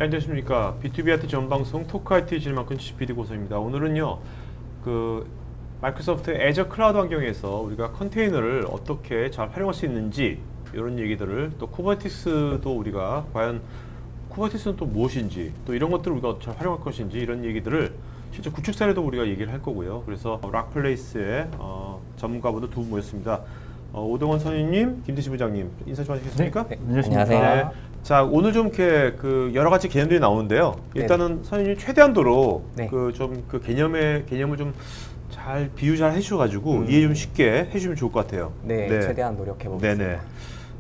네, 안녕하십니까. B2B IT 전방송 토크 IT 질만큼 GPD 고소입니다. 오늘은요, 마이크로소프트 애저 클라우드 환경에서 우리가 컨테이너를 어떻게 잘 활용할 수 있는지 이런 얘기들을, 또 쿠버네티스도 우리가 과연 쿠버네티스는 또 무엇인지, 또 이런 것들을 우리가 잘 활용할 것인지 이런 얘기들을 실제 구축 사례도 우리가 얘기를 할 거고요. 그래서 락플레이스의 전문가분들 두 분 모였습니다. 오동원 선임님, 김대시 부장님 인사 좀 하시겠습니까? 네, 안녕하세요. 네. 자, 오늘 좀 이렇게 여러 가지 개념들이 나오는데요. 일단은 선생님 최대한도로 네. 개념을 좀 잘 비유 잘 해주셔가지고 이해 좀 쉽게 해주시면 좋을 것 같아요. 네, 최대한 노력해 보겠습니다. 네네.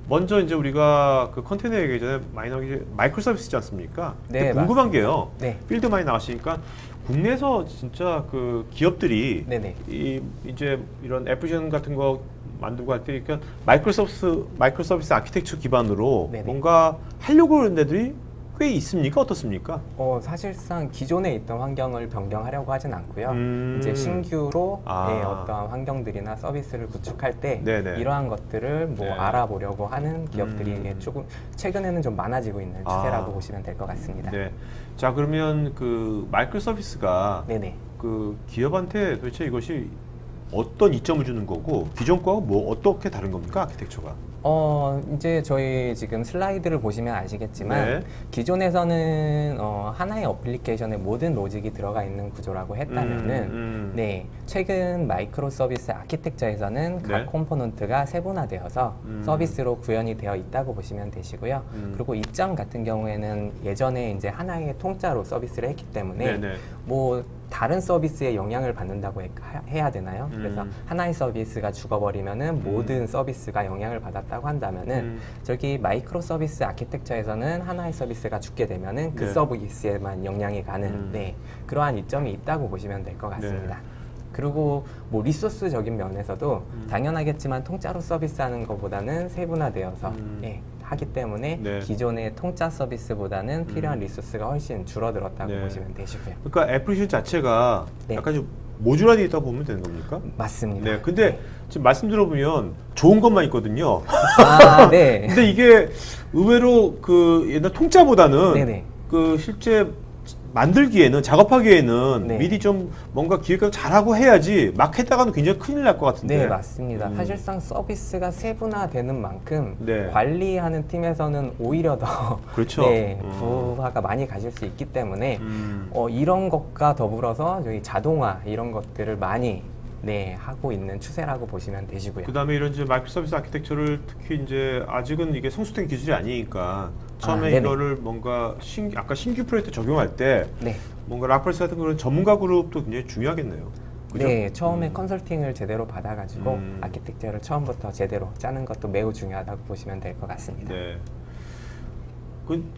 먼저 이제 우리가 컨테이너 얘기 전에 많이 나오는 게 마이크로 서비스지 않습니까? 네, 궁금한 게요. 네. 필드 많이 나가시니까 국내에서 진짜 기업들이 네네. 이제 이런 애플리케이션 같은 거 만들고 할 때 그러니까 마이크로 서비스 아키텍처 기반으로 네네. 뭔가 하려고 하는 데들이 꽤 있습니까? 어떻습니까? 사실상 기존에 있던 환경을 변경하려고 하진 않고요. 이제 신규로 어떤 환경들이나 서비스를 구축할 때 네네. 이러한 것들을 네. 알아보려고 하는 기업들이 조금 최근에는 좀 많아지고 있는 추세라고 보시면 될 것 같습니다. 네. 자, 그러면 마이크로 서비스가 네네. 기업한테 도대체 이것이 어떤 이점을 주는 거고 기존 거하고 어떻게 다른 겁니까? 아키텍처가? 이제 저희 지금 슬라이드를 보시면 아시겠지만 네. 기존에서는 하나의 어플리케이션에 모든 로직이 들어가 있는 구조라고 했다면은 네, 최근 마이크로 서비스 아키텍처에서는 각 컴포넌트가 세분화되어서 서비스로 구현이 되어 있다고 보시면 되시고요. 그리고 이점 같은 경우에는 예전에 이제 하나의 통짜로 서비스를 했기 때문에 다른 서비스에 영향을 받는다고 해야 되나요? 그래서 하나의 서비스가 죽어버리면은 모든 서비스가 영향을 받았다고 한다면은 저기 마이크로 서비스 아키텍처에서는 하나의 서비스가 죽게 되면은 그 서비스에만 영향이 가는 그러한 이점이 있다고 보시면 될 것 같습니다. 그리고 리소스적인 면에서도 당연하겠지만 통짜로 서비스하는 것보다는 세분화되어서 하기 때문에 기존의 통짜 서비스보다는 필요한 리소스가 훨씬 줄어들었다고 보시면 되시고요. 그러니까 애플리케이션 자체가 약간 좀 모듈화되어 있다고 보면 되는 겁니까? 맞습니다. 네. 근데 지금 말씀 들어보면 좋은 것만 있거든요. 네. 근데 이게 의외로 옛날 통짜보다는 실제 만들기에는, 작업하기에는 미리 좀 뭔가 기획을 잘하고 해야지 막 했다가는 굉장히 큰일 날 것 같은데. 네, 맞습니다. 사실상 서비스가 세분화되는 만큼 관리하는 팀에서는 오히려 더 그렇죠. 부하가 많이 가실 수 있기 때문에 이런 것과 더불어서 저희 자동화 이런 것들을 많이 하고 있는 추세라고 보시면 되시고요. 그다음에 이런 이제 마이크로 서비스 아키텍처를 특히 이제 아직은 이게 성숙된 기술이 아니니까 처음에 이거를 뭔가 아까 신규 프로젝트 적용할 때 뭔가 락플레이스 같은 그런 전문가 그룹도 굉장히 중요하겠네요. 그죠? 네, 처음에 컨설팅을 제대로 받아가지고 아키텍처를 처음부터 제대로 짜는 것도 매우 중요하다고 보시면 될 것 같습니다. 네.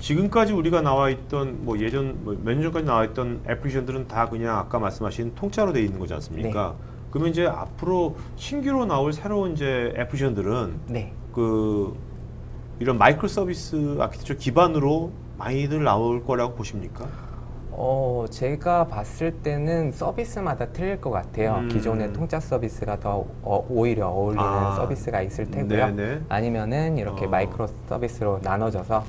지금까지 우리가 나와 있던 몇 년 전까지 나와 있던 애플리케이션들은 다 그냥 아까 말씀하신 통짜로 되어 있는 거지 않습니까? 그러면 이제 앞으로 신규로 나올 새로운 이제 애플리케이션들은 이런 마이크로 서비스 아키텍처 기반으로 많이들 나올 거라고 보십니까? 제가 봤을 때는 서비스마다 틀릴 것 같아요. 기존의 통짜 서비스가 더 오히려 어울리는 서비스가 있을 테고요. 아니면은 이렇게 마이크로 서비스로 나눠져서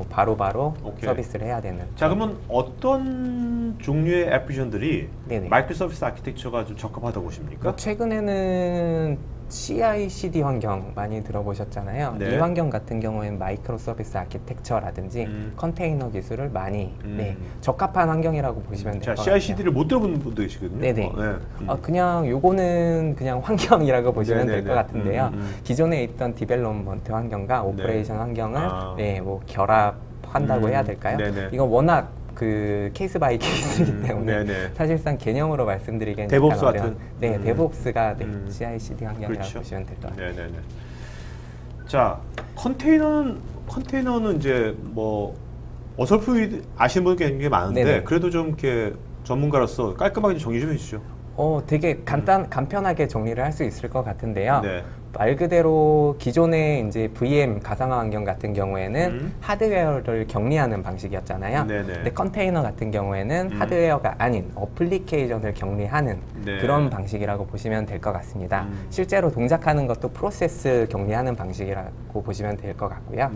바로바로 서비스를 해야 되는. 자, 그러면 어떤 종류의 애플리케이션들이 마이크로 서비스 아키텍처가 좀 적합하다고 보십니까? 최근에는 CI/CD 환경 많이 들어보셨잖아요. 이 환경 같은 경우에는 마이크로 서비스 아키텍처라든지 컨테이너 기술을 많이 적합한 환경이라고 보시면 될 것 같아요. CI/CD를 못 들어본 분도 계시거든요. 네네. 그냥 요거는 그냥 환경이라고 보시면 될 것 같은데요. 기존에 있던 디벨롭먼트 환경과 오퍼레이션 환경을 결합한다고 해야 될까요? 이건 워낙 케이스 바이 케이스이기 때문에 사실상 개념으로 말씀드리기에는 데브옵스 같은 데브옵스가 CI/CD 환경이라고 보시면 될 것 같아요. 자, 컨테이너는 이제 어설프게 아시는 분이 굉장히 많은데 그래도 좀 이렇게 전문가로서 깔끔하게 정리 좀 해주시죠. 되게 간편하게 정리를 할 수 있을 것 같은데요. 말 그대로 기존의 이제 VM 가상화 환경 같은 경우에는 하드웨어를 격리하는 방식이었잖아요. 근데 컨테이너 같은 경우에는 하드웨어가 아닌 어플리케이션을 격리하는 그런 방식이라고 보시면 될 것 같습니다. 실제로 동작하는 것도 프로세스 격리하는 방식이라고 보시면 될 것 같고요.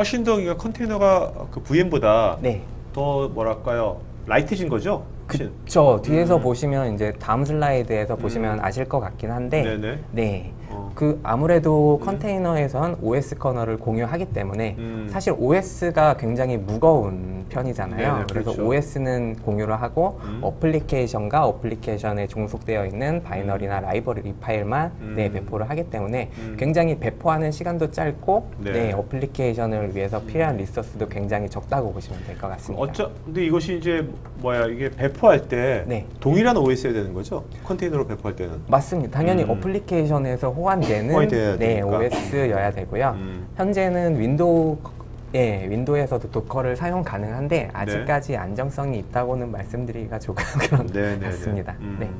훨씬 더 그러니까 컨테이너가 그 VM보다 네. 더 뭐랄까요? 라이트해진 거죠? 훨씬. 그쵸. 뒤에서 보시면 이제 다음 슬라이드에서 보시면 아실 것 같긴 한데, 네네. 네. 어. 그 아무래도 컨테이너에선 OS 커널을 공유하기 때문에 사실 OS가 굉장히 무거운 편이잖아요. 네네, 그래서 그렇죠. OS는 공유를 하고 어플리케이션과 어플리케이션에 종속되어 있는 바이너리나 라이브러리 파일만 네, 배포를 하기 때문에 굉장히 배포하는 시간도 짧고 네. 네, 어플리케이션을 위해서 필요한 리소스도 굉장히 적다고 보시면 될 것 같습니다. 근데 이것이 이제 뭐야 이게 배포할 때 네. 동일한 OS여야 되는 거죠? 컨테이너로 배포할 때는. 맞습니다. 당연히 어플리케이션에서 호환되는 호환이 돼야 네, 되니까. OS여야 되고요. 현재는 윈도우에서도 도커를 사용 가능한데 아직까지 안정성이 있다고는 말씀드리기가 조금 그런 네네네. 같습니다. 네.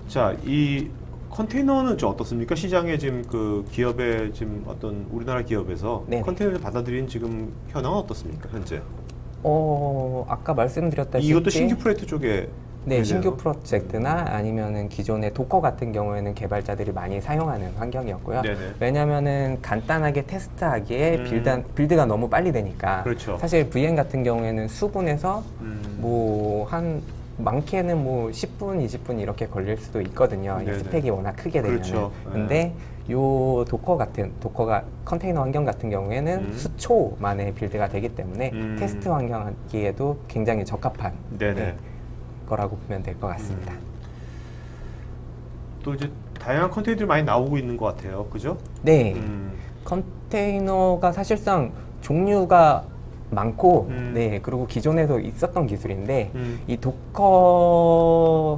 자, 이 컨테이너는 좀 어떻습니까? 시장에 지금 그 기업의 지금 어떤 우리나라 기업에서 네네. 컨테이너를 받아들인 지금 현황은 어떻습니까? 현재. 아까 말씀드렸다시피 이것도 신규 프로젝트 쪽에 네, 걸려요? 신규 프로젝트나 아니면은 기존의 도커 같은 경우에는 개발자들이 많이 사용하는 환경이었고요. 네네. 왜냐면은 간단하게 테스트하기에 빌드가 너무 빨리 되니까. 그렇죠. 사실 VM 같은 경우에는 수분에서 음. 많게는 10분, 20분 이렇게 걸릴 수도 있거든요. 이 네네. 스펙이 워낙 크게 되면. 그렇죠. 근데 요 도커가 컨테이너 환경 같은 경우에는 수초 만에 빌드가 되기 때문에 테스트 환경하기에도 굉장히 적합한 네네. 네, 거라고 보면 될 것 같습니다. 또 이제 다양한 컨테이너들이 많이 나오고 있는 것 같아요. 그죠? 네, 음. 컨테이너가 사실상 종류가 많고, 음. 네, 그리고 기존에도 있었던 기술인데, 음.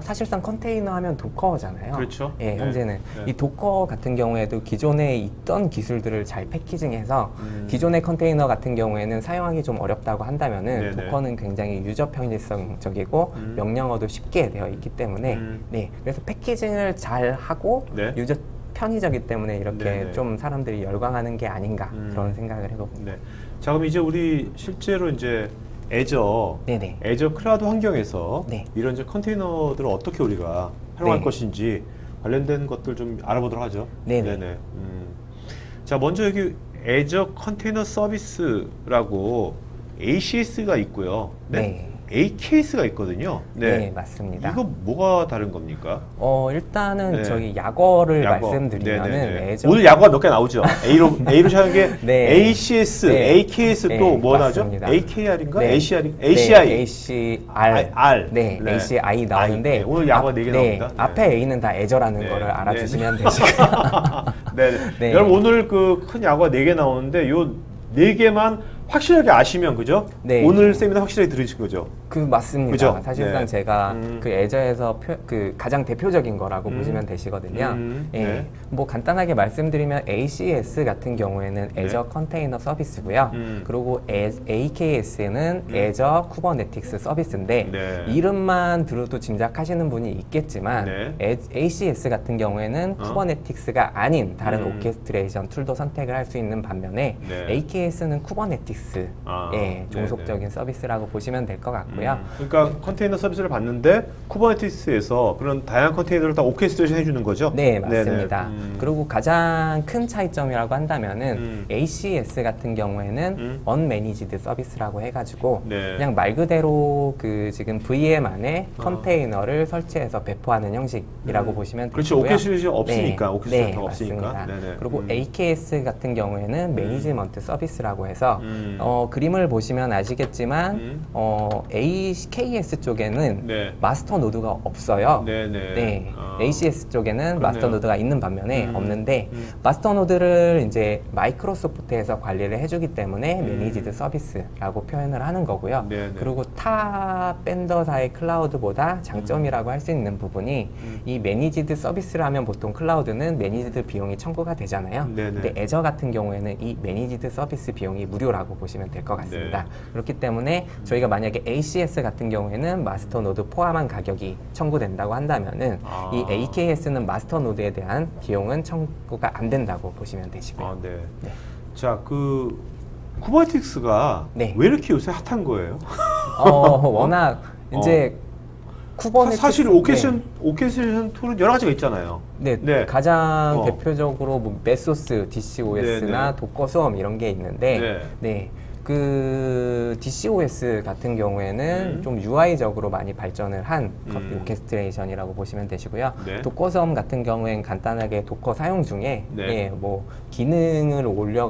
사실상 컨테이너 하면 도커잖아요. 그렇죠. 예, 네. 현재는. 네. 이 도커 같은 경우에도 기존에 있던 기술들을 잘 패키징해서, 기존의 컨테이너 같은 경우에는 사용하기 좀 어렵다고 한다면은, 네네. 도커는 굉장히 유저 편의성적이고, 명령어도 쉽게 되어 있기 때문에, 네, 그래서 패키징을 잘 하고, 네. 유저 편의적이기 때문에 이렇게 네네. 좀 사람들이 열광하는 게 아닌가 그런 생각을 해봅니다. 네. 자, 그럼 이제 우리 실제로 이제 네네. 애저 클라우드 환경에서 네. 이런 이제 컨테이너들을 어떻게 우리가 활용할 네. 것인지 관련된 것들 좀 알아보도록 하죠. 네네. 자, 먼저 여기 애저 컨테이너 서비스라고 ACS가 있고요. 네. AKS가 있거든요. 네, 맞습니다. 이거 뭐가 다른 겁니까? 일단은 네. 저희 약어를 약어. 말씀드리면은 네네네. 애저 오늘 약어가 몇 개 나오죠. A로 시작한 게 네. ACS, 네. AKS 네, 또 뭐 나죠? 맞습니다. AKR인가? 네. ACR, 네, ACI. ACR. R. 네, 네. ACI 나오는데 네, 오늘 약어가 네 개 나옵니다. 네. 앞에 A는 다 애저라는 네. 거를 알아주시면 네. 되시고요. 네. 네. 여러분 오늘 그 큰 약어가 4개 나오는데 요 4개만 확실하게 아시면 그죠? 네. 오늘 세미나 확실하게 들으신 거죠? 맞습니다. 그죠? 사실상 네. 제가 그 애저에서 가장 대표적인 거라고 보시면 되시거든요. 예. 네. 뭐 간단하게 말씀드리면 ACS 같은 경우에는 애저 컨테이너 서비스고요. 그리고 AKS는 애저 쿠버네티스 서비스인데 네. 이름만 들어도 짐작하시는 분이 있겠지만 네. ACS 같은 경우에는 쿠버네틱스가 아닌 다른 오케스트레이션 툴도 선택을 할 수 있는 반면에 네. AKS는 쿠버네틱스에 종속적인 서비스라고 보시면 될 것 같고요. 그러니까 컨테이너 서비스를 받는데 쿠버네티스에서 그런 다양한 컨테이너를 다 오케스트레이션 해주는 거죠? 네, 맞습니다. 그리고 가장 큰 차이점이라고 한다면은 ACS 같은 경우에는 unmanaged 서비스라고 해가지고 네. 그냥 말 그대로 그 지금 VM 안에 컨테이너를 설치해서 배포하는 형식이라고 보시면 그렇죠. 되고요. 오케스트레이션 없으니까. 오케스트레이션 네, 없으니까. 맞습니다. 네네. 그리고 AKS 같은 경우에는 매니지먼트 서비스라고 해서 그림을 보시면 아시겠지만 AKS 쪽에는 네. 마스터 노드가 없어요. 네네. 네, 아. ACS 쪽에는 그러네요. 마스터 노드가 있는 반면에 없는데 마스터 노드를 이제 마이크로소프트에서 관리를 해주기 때문에 매니지드 서비스라고 표현을 하는 거고요. 네네. 그리고 타 밴더사의 클라우드보다 장점이라고 할 수 있는 부분이 이 매니지드 서비스를 하면 보통 클라우드는 매니지드 비용이 청구가 되잖아요. 네네. 근데 애저 같은 경우에는 이 매니지드 서비스 비용이 무료라고 보시면 될 것 같습니다. 네. 그렇기 때문에 저희가 만약에 ACS 같은 경우에는 마스터 노드 포함한 가격이 청구된다고 한다면은 이 AKS는 마스터 노드에 대한 비용은 청구가 안 된다고 보시면 되시고요. 아, 네. 네. 자, 그 쿠버네티스가 네. 왜 이렇게 요새 핫한 거예요? 워낙 이제 쿠버네티스 사실 오케스트레이션 툴은 여러 가지가 있잖아요. 네, 네. 가장 대표적으로 뭐 메소스, DCOS나 네. 도커스웜 이런 게 있는데, 네, 그 DCOS 같은 경우에는 좀 UI적으로 많이 발전을 한 오케스트레이션이라고 보시면 되시고요. 네. 도커스웜 같은 경우에는 간단하게 도커 사용 중에 네. 예, 뭐 기능을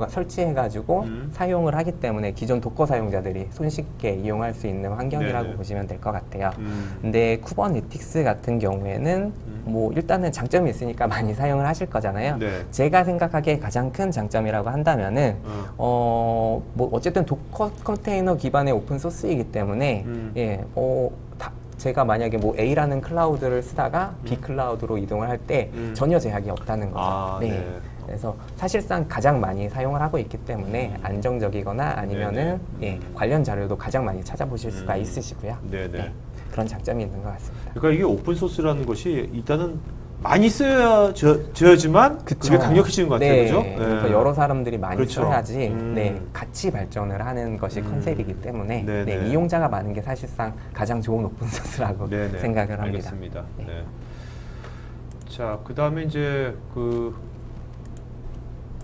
설치해가지고 사용을 하기 때문에 기존 도커 사용자들이 손쉽게 이용할 수 있는 환경이라고 네네. 보시면 될 것 같아요. 근데 쿠버네티스 같은 경우에는 뭐 일단은 장점이 있으니까 많이 사용을 하실 거잖아요. 네. 제가 생각하기에 가장 큰 장점이라고 한다면은 뭐 어쨌든 도커 컨테이너 기반의 오픈 소스이기 때문에 예, 제가 만약에 뭐 A라는 클라우드를 쓰다가 B 클라우드로 이동을 할 때 전혀 제약이 없다는 거죠. 네. 그래서 사실상 가장 많이 사용을 하고 있기 때문에 안정적이거나 아니면은 예, 관련 자료도 가장 많이 찾아보실 수가 있으시고요. 네, 그런 장점이 있는 것 같습니다. 그러니까 이게 오픈 소스라는 것이 일단은 많이 써야지만 그게 강력해지는 것 같아요, 네. 그죠? 그러니까 여러 사람들이 많이 그렇죠. 써야지 네, 같이 발전을 하는 것이 컨셉이기 때문에 네, 네, 네. 이용자가 많은 게 사실상 가장 좋은 오픈 소스라고 네, 네. 생각을 합니다. 알겠습니다. 네. 네. 자, 그 다음에 이제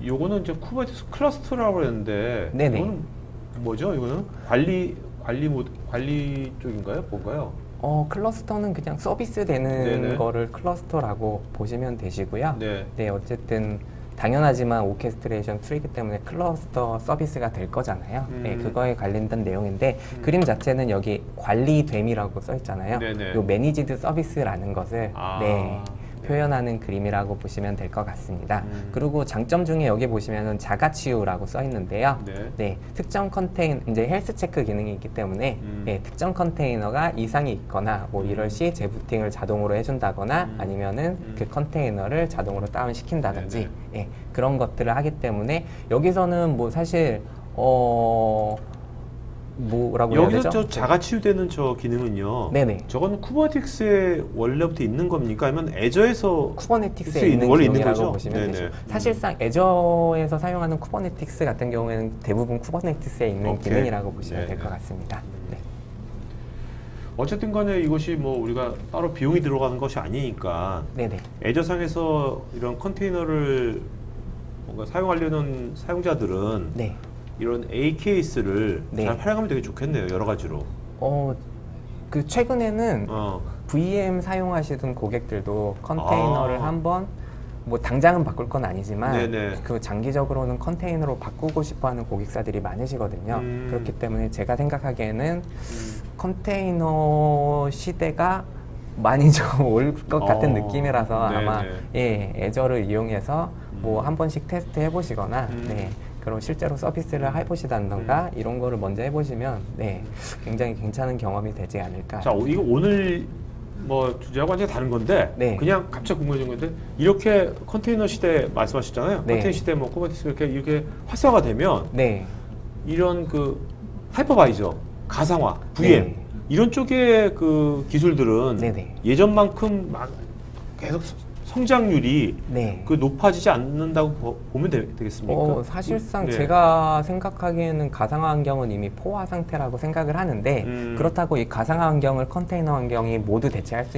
요거는 이제 쿠버네티스 클러스터라고 했는데 네네. 이거는 뭐죠? 이거는 관리 쪽인가요? 뭔가요? 클러스터는 그냥 서비스 되는 네네. 거를 클러스터라고 보시면 되시고요. 네. 네, 어쨌든 당연하지만 오케스트레이션 툴이기 때문에 클러스터 서비스가 될 거잖아요. 네, 그거에 관련된 내용인데 그림 자체는 여기 관리됨이라고 써 있잖아요. 네네. 요 매니지드 서비스라는 것을 네, 표현하는 그림이라고 보시면 될 것 같습니다. 그리고 장점 중에 여기 보시면은 자가치유라고 써 있는데요. 네, 특정 컨테이너, 이제 헬스 체크 기능이 있기 때문에 네, 특정 컨테이너가 이상이 있거나 뭐 이럴 시 재부팅을 자동으로 해준다거나 아니면은 그 컨테이너를 자동으로 다운시킨다든지 예, 그런 것들을 하기 때문에 여기서는 뭐 사실 뭐라고 해야 여기서 되죠? 저 자가치유되는 저 기능은요. 네네. 저건 쿠버네티스에 원래부터 있는 겁니까? 아니면 애저에서 쿠버네틱스에 있는 원래 있는 기능이라고 거죠? 보시면 네네. 되죠. 사실상 애저에서 사용하는 쿠버네틱스 같은 경우에는 대부분 쿠버네틱스에 있는 오케이. 기능이라고 보시면 네네. 될 것 같습니다. 네. 어쨌든 간에 이것이 뭐 우리가 따로 비용이 들어가는 것이 아니니까 네네. 애저상에서 이런 컨테이너를 뭔가 사용하려는 사용자들은 네. 이런 AKS를 네. 잘 활용하면 되게 좋겠네요. 여러 가지로. 그 최근에는 어. VM 사용하시던 고객들도 컨테이너를 한번 뭐 당장은 바꿀 건 아니지만 네네. 그 장기적으로는 컨테이너로 바꾸고 싶어하는 고객사들이 많으시거든요. 그렇기 때문에 제가 생각하기에는 컨테이너 시대가 많이 좀 올 것 같은 느낌이라서 네네. 아마 예, 애저를 이용해서 뭐 한 번씩 테스트 해보시거나 네, 그럼 실제로 서비스를 해보시다던가 이런 거를 먼저 해보시면 네, 굉장히 괜찮은 경험이 되지 않을까. 자, 이거 오늘 뭐 주제하고 완전히 다른 건데 네. 그냥 갑자기 궁금해진 건데 이렇게 컨테이너 시대 말씀하셨잖아요. 네. 컨테이너 시대 뭐 쿠버네티스 이렇게 활성화 되면 네. 이런 그 하이퍼바이저, 가상화, VM 네. 이런 쪽의 그 기술들은 네네. 예전만큼 막 계속 성장률이 네. 그 높아지지 않는다고 보면 되겠습니까? 사실상 네. 제가 생각하기에는 가상화 환경은 이미 포화 상태라고 생각을 하는데 그렇다고 이 가상화 환경을 컨테이너 환경이 모두 대체할 수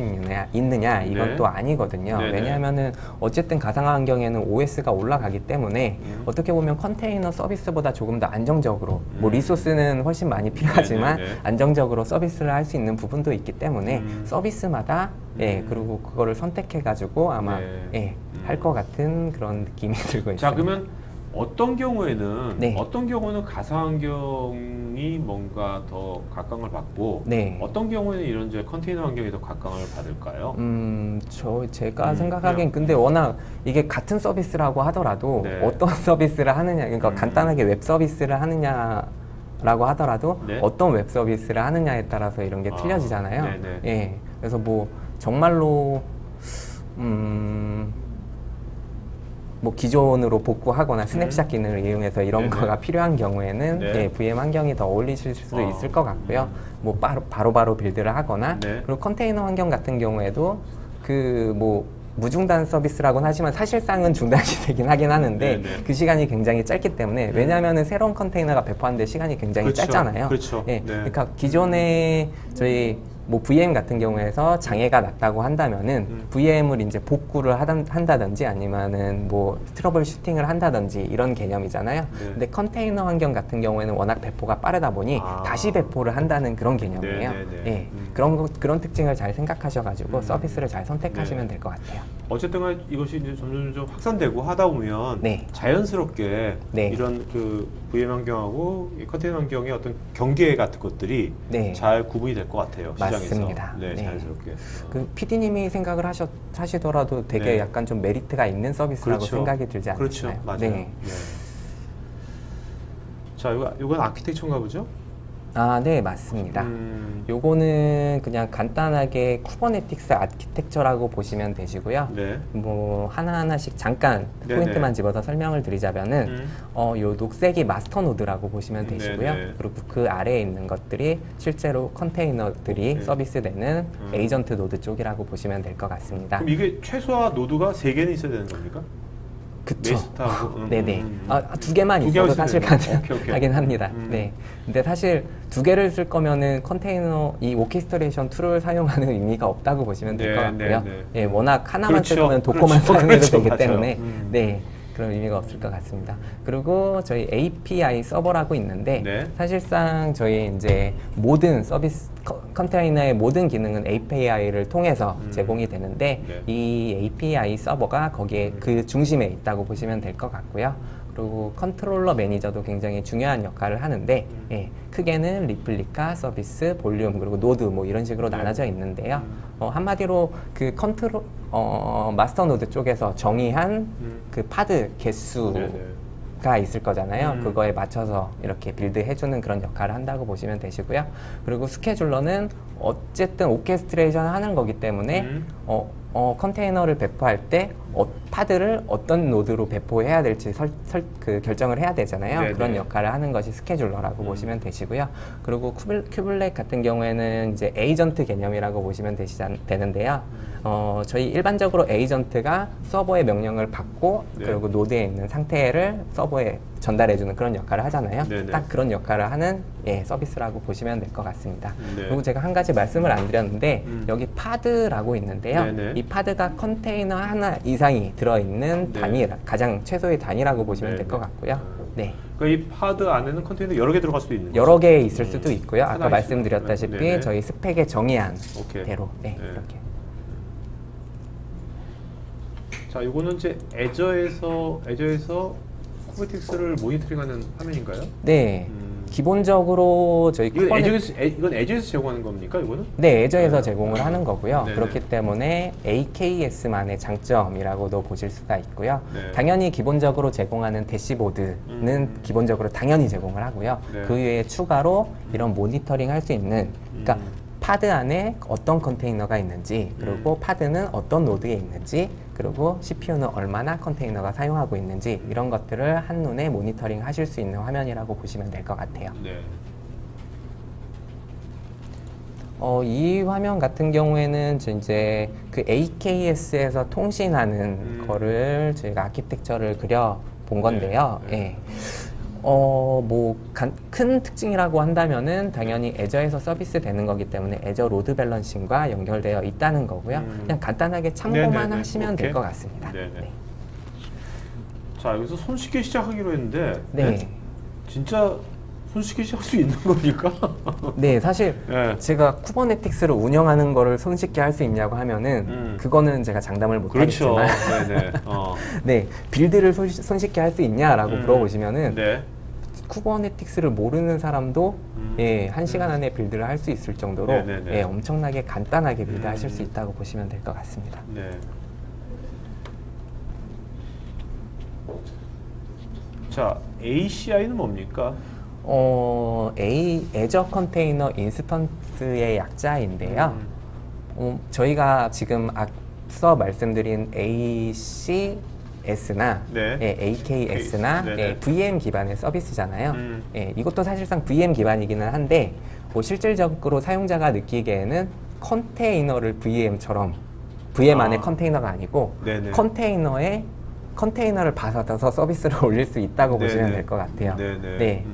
있느냐 이건 네. 또 아니거든요. 네네. 왜냐하면은 어쨌든 가상화 환경에는 OS가 올라가기 때문에 어떻게 보면 컨테이너 서비스보다 조금 더 안정적으로 뭐 리소스는 훨씬 많이 필요하지만 네네네. 안정적으로 서비스를 할 수 있는 부분도 있기 때문에 서비스마다 예, 그리고 그거를 선택해 가지고 아마 네. 예, 할 것 같은 그런 느낌이 들고 있습니다. 자, 그러면 어떤 경우에는 네. 어떤 경우는 가상환경이 뭔가 더 각광을 받고 네. 어떤 경우에는 이런 이제 컨테이너 환경이 더 각광을 받을까요? 제가 생각하기엔 근데 워낙 이게 같은 서비스라고 하더라도 네. 어떤 서비스를 하느냐, 그러니까 간단하게 웹 서비스를 하느냐라고 하더라도 네. 어떤 웹 서비스를 하느냐에 따라서 이런 게 틀려지잖아요. 네네. 예. 그래서 뭐 정말로 뭐 기존으로 복구하거나 스냅샷 기능을 이용해서 이런 네네. 거가 필요한 경우에는 네. 예, VM 환경이 더 어울리실 수도 있을 것 같고요. 뭐 바로 빌드를 하거나 네. 그리고 컨테이너 환경 같은 경우에도 그 뭐 무중단 서비스라고는 하지만 사실상은 중단이 되긴 하긴 하는데 네네. 그 시간이 굉장히 짧기 때문에 왜냐하면은 새로운 컨테이너가 배포하는데 시간이 굉장히 그렇죠. 짧잖아요. 그렇죠. 예, 네. 그러니까 기존에 저희 뭐 VM 같은 경우에서 장애가 났다고 한다면은 VM을 이제 복구를 한다든지 아니면은 뭐 트러블 슈팅을 한다든지 이런 개념이잖아요. 네. 근데 컨테이너 환경 같은 경우에는 워낙 배포가 빠르다 보니 다시 배포를 한다는 그런 개념이에요. 네, 네, 네. 예, 그런 특징을 잘 생각하셔가지고 서비스를 잘 선택하시면 될 것 같아요. 어쨌든 간에 이것이 이제 점점 확산되고 하다 보면 네. 자연스럽게 네. 이런 그 VM 환경하고 이 컨테이너 환경의 어떤 경계 같은 것들이 네. 잘 구분이 될 것 같아요. 시장에서. 맞습니다. 네, 네. 자연스럽게. 그 PD님이 생각을 하시더라도 되게 네. 약간 좀 메리트가 있는 서비스라고 그렇죠. 생각이 들지 않나요? 그렇죠. 맞아요. 네. 네. 자, 이건 아키텍처인가 보죠? 아, 네, 맞습니다. 요거는 그냥 간단하게 쿠버네티스 아키텍처라고 보시면 되시고요. 네. 뭐 하나하나씩 잠깐 네네. 포인트만 집어서 설명을 드리자면은 요 녹색이 마스터 노드라고 보시면 되시고요. 네네. 그리고 그 아래에 있는 것들이 실제로 컨테이너들이 네. 서비스되는 에이전트 노드 쪽이라고 보시면 될 것 같습니다. 그럼 이게 최소한 노드가 3개는 있어야 되는 겁니까? 그쵸. 메스트하고 네네. 두 개만 두 있어도 개만 사실 있으면 되는 거예요? 가능하긴 합니다. 음. 네. 근데 사실 두 개를 쓸 거면은 컨테이너 이 오케스트레이션 툴을 사용하는 의미가 없다고 보시면 될 것 네, 같고요. 네, 네. 예, 워낙 하나만 쓸 그렇죠. 거면 도커만 그렇죠. 사용해도 그렇죠. 되기 맞아요. 때문에 네. 그런 의미가 없을 것 같습니다. 그리고 저희 API 서버라고 있는데 네. 사실상 저희 이제 모든 서비스 컨테이너의 모든 기능은 API를 통해서 제공이 되는데 네. 이 API 서버가 거기에 그 중심에 있다고 보시면 될 것 같고요. 그리고 컨트롤러 매니저도 굉장히 중요한 역할을 하는데 예, 크게는 리플리카, 서비스, 볼륨 그리고 노드 뭐 이런 식으로 네. 나눠져 있는데요. 한마디로 그 마스터 노드 쪽에서 정의한 그 파드 개수가 네네. 있을 거잖아요. 그거에 맞춰서 이렇게 빌드해주는 그런 역할을 한다고 보시면 되시고요. 그리고 스케줄러는 어쨌든 오케스트레이션 하는 거기 때문에 컨테이너를 배포할 때 파드를 어떤 노드로 배포해야 될지 결정을 해야 되잖아요. 네네. 그런 역할을 하는 것이 스케줄러라고 보시면 되시고요. 그리고 큐블렉 같은 경우에는 이제 에이전트 개념이라고 보시면 되는데요. 저희 일반적으로 에이전트가 서버의 명령을 받고 네. 그리고 노드에 있는 상태를 서버에 전달해주는 그런 역할을 하잖아요. 네네. 딱 그런 역할을 하는 서비스라고 보시면 될 것 같습니다. 네. 그리고 제가 한 가지 말씀을 안 드렸는데 여기 파드라고 있는데요. 네네. 이 파드가 컨테이너 하나 이상이 들어있는 네. 단위, 가장 최소의 단위라고 보시면 될 네네. 것 같고요. 네. 그러니까 이 파드 안에는 컨테이너 여러 개 들어갈 수도 있는 거죠? 여러 개 있을 수도 있고요. 하나 아까 말씀드렸다시피 네네. 저희 스펙에 정의한 오케이. 대로 네. 이렇게. 자, 이거는 이제 애저에서 쿠버네티스를 모니터링하는 화면인가요? 네. 기본적으로 저희 이건 애저에서 제공하는 겁니까? 이거는? 네, 애저에서 제공을 하는 거고요. 네네. 그렇기 때문에 AKS만의 장점이라고도 보실 수가 있고요. 네. 당연히 기본적으로 제공하는 대시보드는 기본적으로 당연히 제공을 하고요. 네. 그 외에 추가로 이런 모니터링 할 수 있는, 그러니까 파드 안에 어떤 컨테이너가 있는지, 그리고 파드는 어떤 노드에 있는지, 그리고 CPU는 얼마나 컨테이너가 사용하고 있는지 이런 것들을 한눈에 모니터링 하실 수 있는 화면이라고 보시면 될 것 같아요. 네. 이 화면 같은 경우에는 이제 그 AKS에서 통신하는 거를 저희가 아키텍처를 그려 본 건데요. 네. 예. 큰 특징이라고 한다면은 당연히 애저에서 서비스 되는 거기 때문에 애저 로드 밸런싱과 연결되어 있다는 거고요. 그냥 간단하게 참고만 네네네. 하시면 오케이. 될 것 같습니다. 네네. 네. 자, 여기서 손쉽게 시작하기로 했는데 네. 진짜 손쉽게 시작할 수 있는 겁니까? 네, 사실 네. 제가 쿠버네틱스를 운영하는 거를 손쉽게 할 수 있냐고 하면은 그거는 제가 장담을 못 그렇죠. 하겠지만 네네. 네, 빌드를 손쉽게 할 수 있냐라고 물어보시면은 네. 쿠버네틱스를 모르는 사람도 예, 1시간 안에 빌드를 할 수 있을 정도로 네네네. 예, 엄청나게 간단하게 빌드하실 수 있다고 보시면 될 것 같습니다. 네. 자, ACI는 뭡니까? 애저 컨테이너 인스턴스의 약자인데요. 저희가 지금 앞서 말씀드린 ACS나 네. AKS나 네네. VM 기반의 서비스잖아요. 이것도 사실상 VM 기반이기는 한데 실질적으로 사용자가 느끼기에는 컨테이너를 VM처럼 VM 안에 컨테이너가 아니고 네네. 컨테이너를 받아서 서비스를 올릴 수 있다고 보시면 네네. 될 것 같아요. 네네. 네.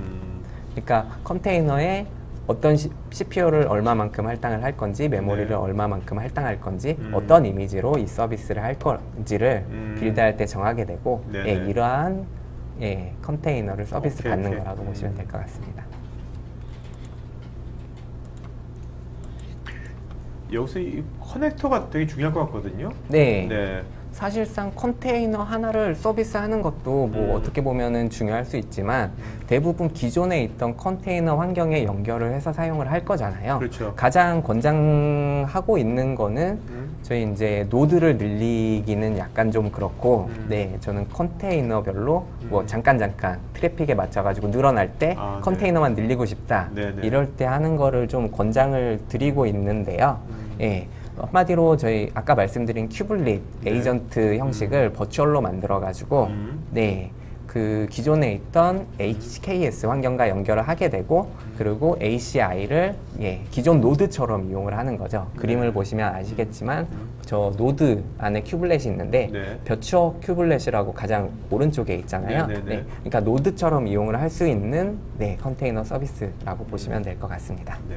그러니까 컨테이너에 어떤 CPU를 얼마만큼 할당을 할 건지, 메모리를 네. 얼마만큼 할당할 건지, 어떤 이미지로 이 서비스를 할 건지를 빌드할 때 정하게 되고, 네네. 예, 이러한 컨테이너를 서비스 오케이, 받는 오케이. 거라고 보시면 될 것 같습니다. 여기서 이 커넥터가 되게 중요할 것 같거든요. 네. 네. 사실상 컨테이너 하나를 서비스하는 것도 뭐 어떻게 보면은 중요할 수 있지만 대부분 기존에 있던 컨테이너 환경에 연결을 해서 사용을 할 거잖아요. 그렇죠. 가장 권장하고 있는 거는 저희 이제 노드를 늘리기는 약간 좀 그렇고, 네, 저는 컨테이너별로 뭐 잠깐 트래픽에 맞춰가지고 늘어날 때 아, 컨테이너만 늘리고 싶다. 네네. 이럴 때 하는 거를 좀 권장을 드리고 있는데요. 예. 한마디로 저희 아까 말씀드린 큐블릿 에이전트 형식을 버추얼로 만들어 가지고 네, 그 기존에 있던 HKS 환경과 연결을 하게 되고 그리고 ACI를 기존 노드처럼 이용을 하는 거죠. 그림을 보시면 아시겠지만 저 노드 안에 큐블렛이 있는데 네. 버추얼 큐블렛이라고 가장 오른쪽에 있잖아요. 네네네. 네, 그러니까 노드처럼 이용을 할 수 있는 컨테이너 서비스라고 보시면 될 것 같습니다. 네.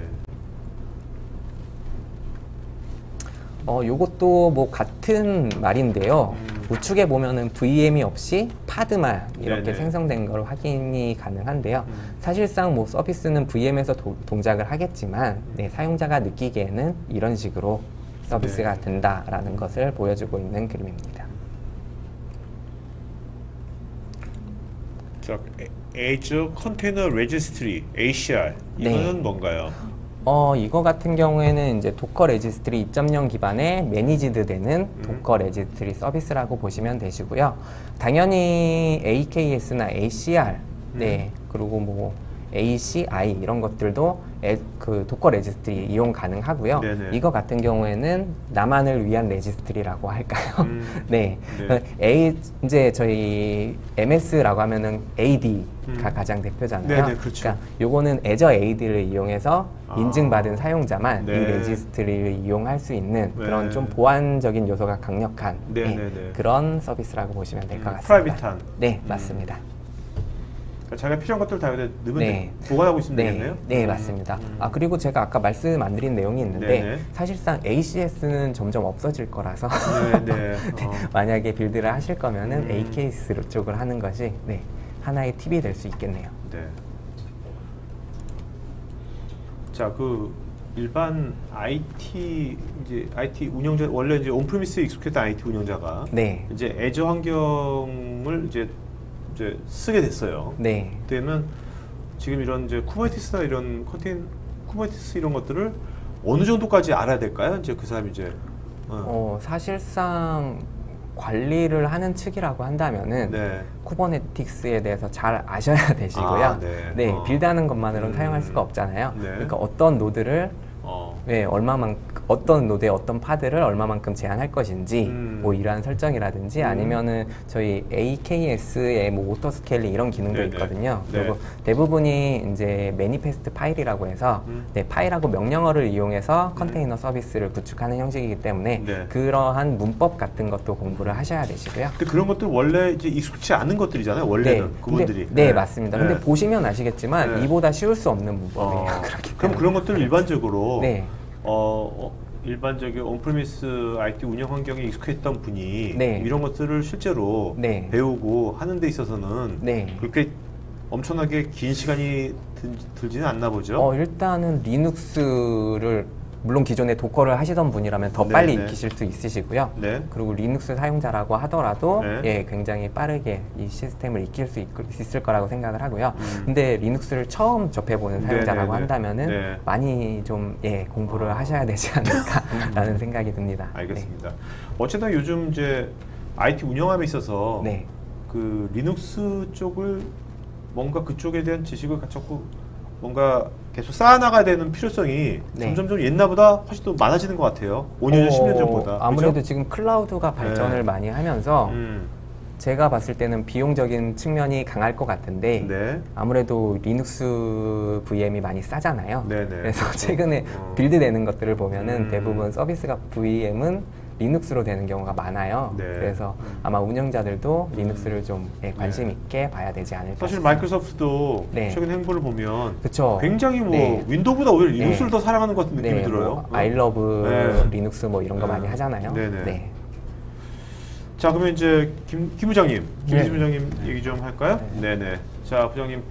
요것도 뭐 같은 말인데요. 우측에 보면은 VM이 없이 파드만 이렇게 네네. 생성된 걸 확인이 가능한데요. 사실상 뭐 서비스는 VM에서 동작을 하겠지만 사용자가 느끼기에는 이런 식으로 서비스가 네. 된다라는 것을 보여주고 있는 그림입니다. 자, Azure Container Registry (ACR) 이거는 네. 뭔가요? 이거 같은 경우에는 이제 도커 레지스트리 2.0 기반의 매니지드 되는 도커 레지스트리 서비스라고 보시면 되시고요. 당연히 AKS나 ACR, 네, 그리고 뭐 ACI 이런 것들도 그 도커 레지스트리 이용 가능하고요. 네네. 이거 같은 경우에는 나만을 위한 레지스트리라고 할까요? 네. 네. 이제 저희 MS라고 하면은 AD가 가장 대표잖아요. 네네, 그렇죠. 그러니까 요거는 애저 AD를 이용해서 인증받은 사용자만 네. 이 레지스트리를 이용할 수 있는 그런 네. 좀 보안적인 요소가 강력한 네네네. 그런 서비스라고 보시면 될 것 같습니다. 프라이빗한. 네, 맞습니다. 그러니까 자기가 필요한 것들 다 여기다 넣으면 네. 보관하고 있으면 되겠네요. 네, 맞습니다. 그리고 제가 아까 말씀 안 드린 내용이 있는데 네네. 사실상 ACS는 점점 없어질 거라서 네. 만약에 빌드를 하실 거면은 AKS 쪽을 하는 것이 하나의 팁이 될 수 있겠네요. 네. 자, 그 일반 IT 운영자 원래 이제 온프리미스에 익숙했던 IT 운영자가 네. 이제 애저 환경을 이제 쓰게 됐어요. 네. 그때는 지금 이런 이제 쿠버네티스나 이런 쿠버네티스 이런 것들을 어느 정도까지 알아야 될까요? 이제 그 사람이 이제 사실상 관리를 하는 측이라고 한다면은 네. 쿠버네티스에 대해서 잘 아셔야 되시고요. 아, 네. 빌드하는 것만으로는 사용할 수가 없잖아요. 네. 그러니까 어떤 노드를 어떤 노드의 어떤 파드를 얼마만큼 제한할 것인지 뭐 이러한 설정이라든지 아니면은 저희 AKS의 뭐 오토 스케일링 이런 기능도 네네. 있거든요. 네. 그리고 대부분이 이제 매니페스트 파일이라고 해서 파일하고 명령어를 이용해서 컨테이너 서비스를 구축하는 형식이기 때문에 네. 그러한 문법 같은 것도 공부를 하셔야 되시고요. 근데 그런 것들 원래 이제 익숙치 않은 것들이잖아요. 원래는 그분들이. 네, 맞습니다. 근데 네. 보시면 아시겠지만 네. 이보다 쉬울 수 없는 문법이에요. 그럼 그런 것들을 일반적으로 네. 일반적인 온프리미스 IT 운영 환경에 익숙했던 분이 네. 이런 것들을 실제로 네. 배우고 하는 데 있어서는 네. 그렇게 엄청나게 긴 시간이 들지는 않나 보죠. 일단은 리눅스를 물론 기존에 도커를 하시던 분이라면 더 네, 빨리 네. 익히실 수 있으시고요. 네. 그리고 리눅스 사용자라고 하더라도 네. 굉장히 빠르게 이 시스템을 익힐 수 있을 거라고 생각을 하고요. 근데 리눅스를 처음 접해보는 네, 사용자라고 네, 네. 한다면은 네. 많이 좀 공부를 하셔야 되지 않을까라는 생각이 듭니다. 알겠습니다. 어쨌든 요즘 이제 IT 운영함에 있어서 네. 그 리눅스 쪽을 뭔가 그쪽에 대한 지식을 갖췄고 뭔가 계속 쌓아나가야 되는 필요성이 네. 점점 옛날보다 훨씬 더 많아지는 것 같아요. 5년, 10년 전보다. 아무래도 그죠? 지금 클라우드가 발전을 네. 많이 하면서 제가 봤을 때는 비용적인 측면이 강할 것 같은데 네. 아무래도 리눅스 VM이 많이 싸잖아요. 네네. 그래서 최근에 빌드되는 것들을 보면은 음. 대부분 서비스가 VM은 리눅스로 되는 경우가 많아요. 네. 그래서 아마 운영자들도 리눅스를 좀 관심 있게 봐야 되지 않을까. 사실 싶습니다. 마이크로소프트도 네. 최근 행보를 보면 그쵸. 굉장히 뭐 네. 윈도우보다 오히려 리눅스를 네. 더 사랑하는 것 같은 느낌이 네, 들어요. 뭐 아이러브 네. 리눅스 뭐 이런 거 네. 많이 하잖아요. 네네. 네. 자, 그러면 이제 김 부장님, 네. 부장님 얘기 좀 할까요? 네네. 자, 부장님.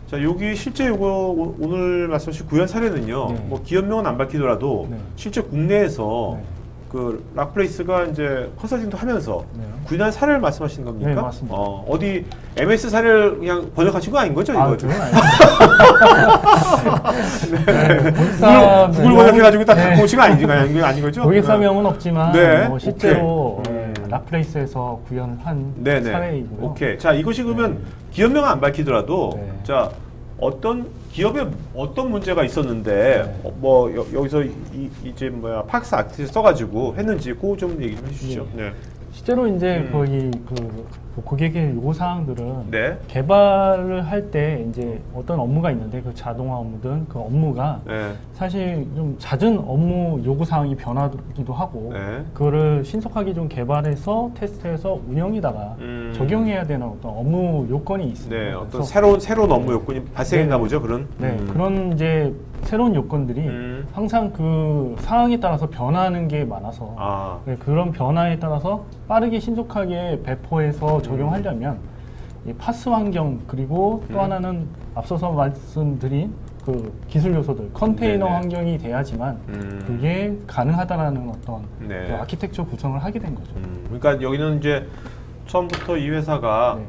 자, 여기 실제 요거 오늘 말씀하신 구현 사례는요. 네. 뭐 기업명은 안 밝히더라도 네. 실제 국내에서 네. 그 락플레이스가 이제 컨설팅도 하면서 네. 구현한 사례를 말씀하시는 겁니까? 네, 맞습니다. 어디 MS 사례를 그냥 번역하신 거 아닌 거죠, 이거? 그건 아니죠. 고객사 구글 번역해가지고 딱 네. 갖고 오신 거 아닌 거죠? 고객사명은 없지만 네, 뭐 실제로 오케이. 락플레이스에서 구현을 한 네네. 사례이고요. 오케이. 자, 이것이 그러면 네. 기업명은 안 밝히더라도 네. 자, 어떤 기업에 어떤 문제가 있었는데 네. 뭐 여기서 이제 뭐야 팍스 아티를 써가지고 했는지 그거 좀 얘기 좀 해주시죠. 네. 실제로 이제 거의 그 고객의 요구 사항들은 네. 개발을 할 때 이제 어떤 업무가 있는데 그 자동화 업무든 그 업무가 네. 사실 좀 잦은 업무 요구 사항이 변하기도 하고 네. 그거를 신속하게 좀 개발해서 테스트해서 운영에다가 적용해야 되는 어떤 업무 요건이 있습니다. 네. 어떤 그래서 새로운 업무 요건이 발생했나 네. 보죠, 그런. 네, 그런 이제 새로운 요건들이 항상 그 상황에 따라서 변하는 게 많아서 아. 네, 그런 변화에 따라서 빠르게 신속하게 배포해서 적용하려면 이 파스 환경 그리고 또 하나는 앞서서 말씀드린 그 기술 요소들 컨테이너 네네. 환경이 돼야지만 그게 가능하다라는 어떤 네. 그 아키텍처 구성을 하게 된 거죠. 그러니까 여기는 이제 처음부터 이 회사가 네.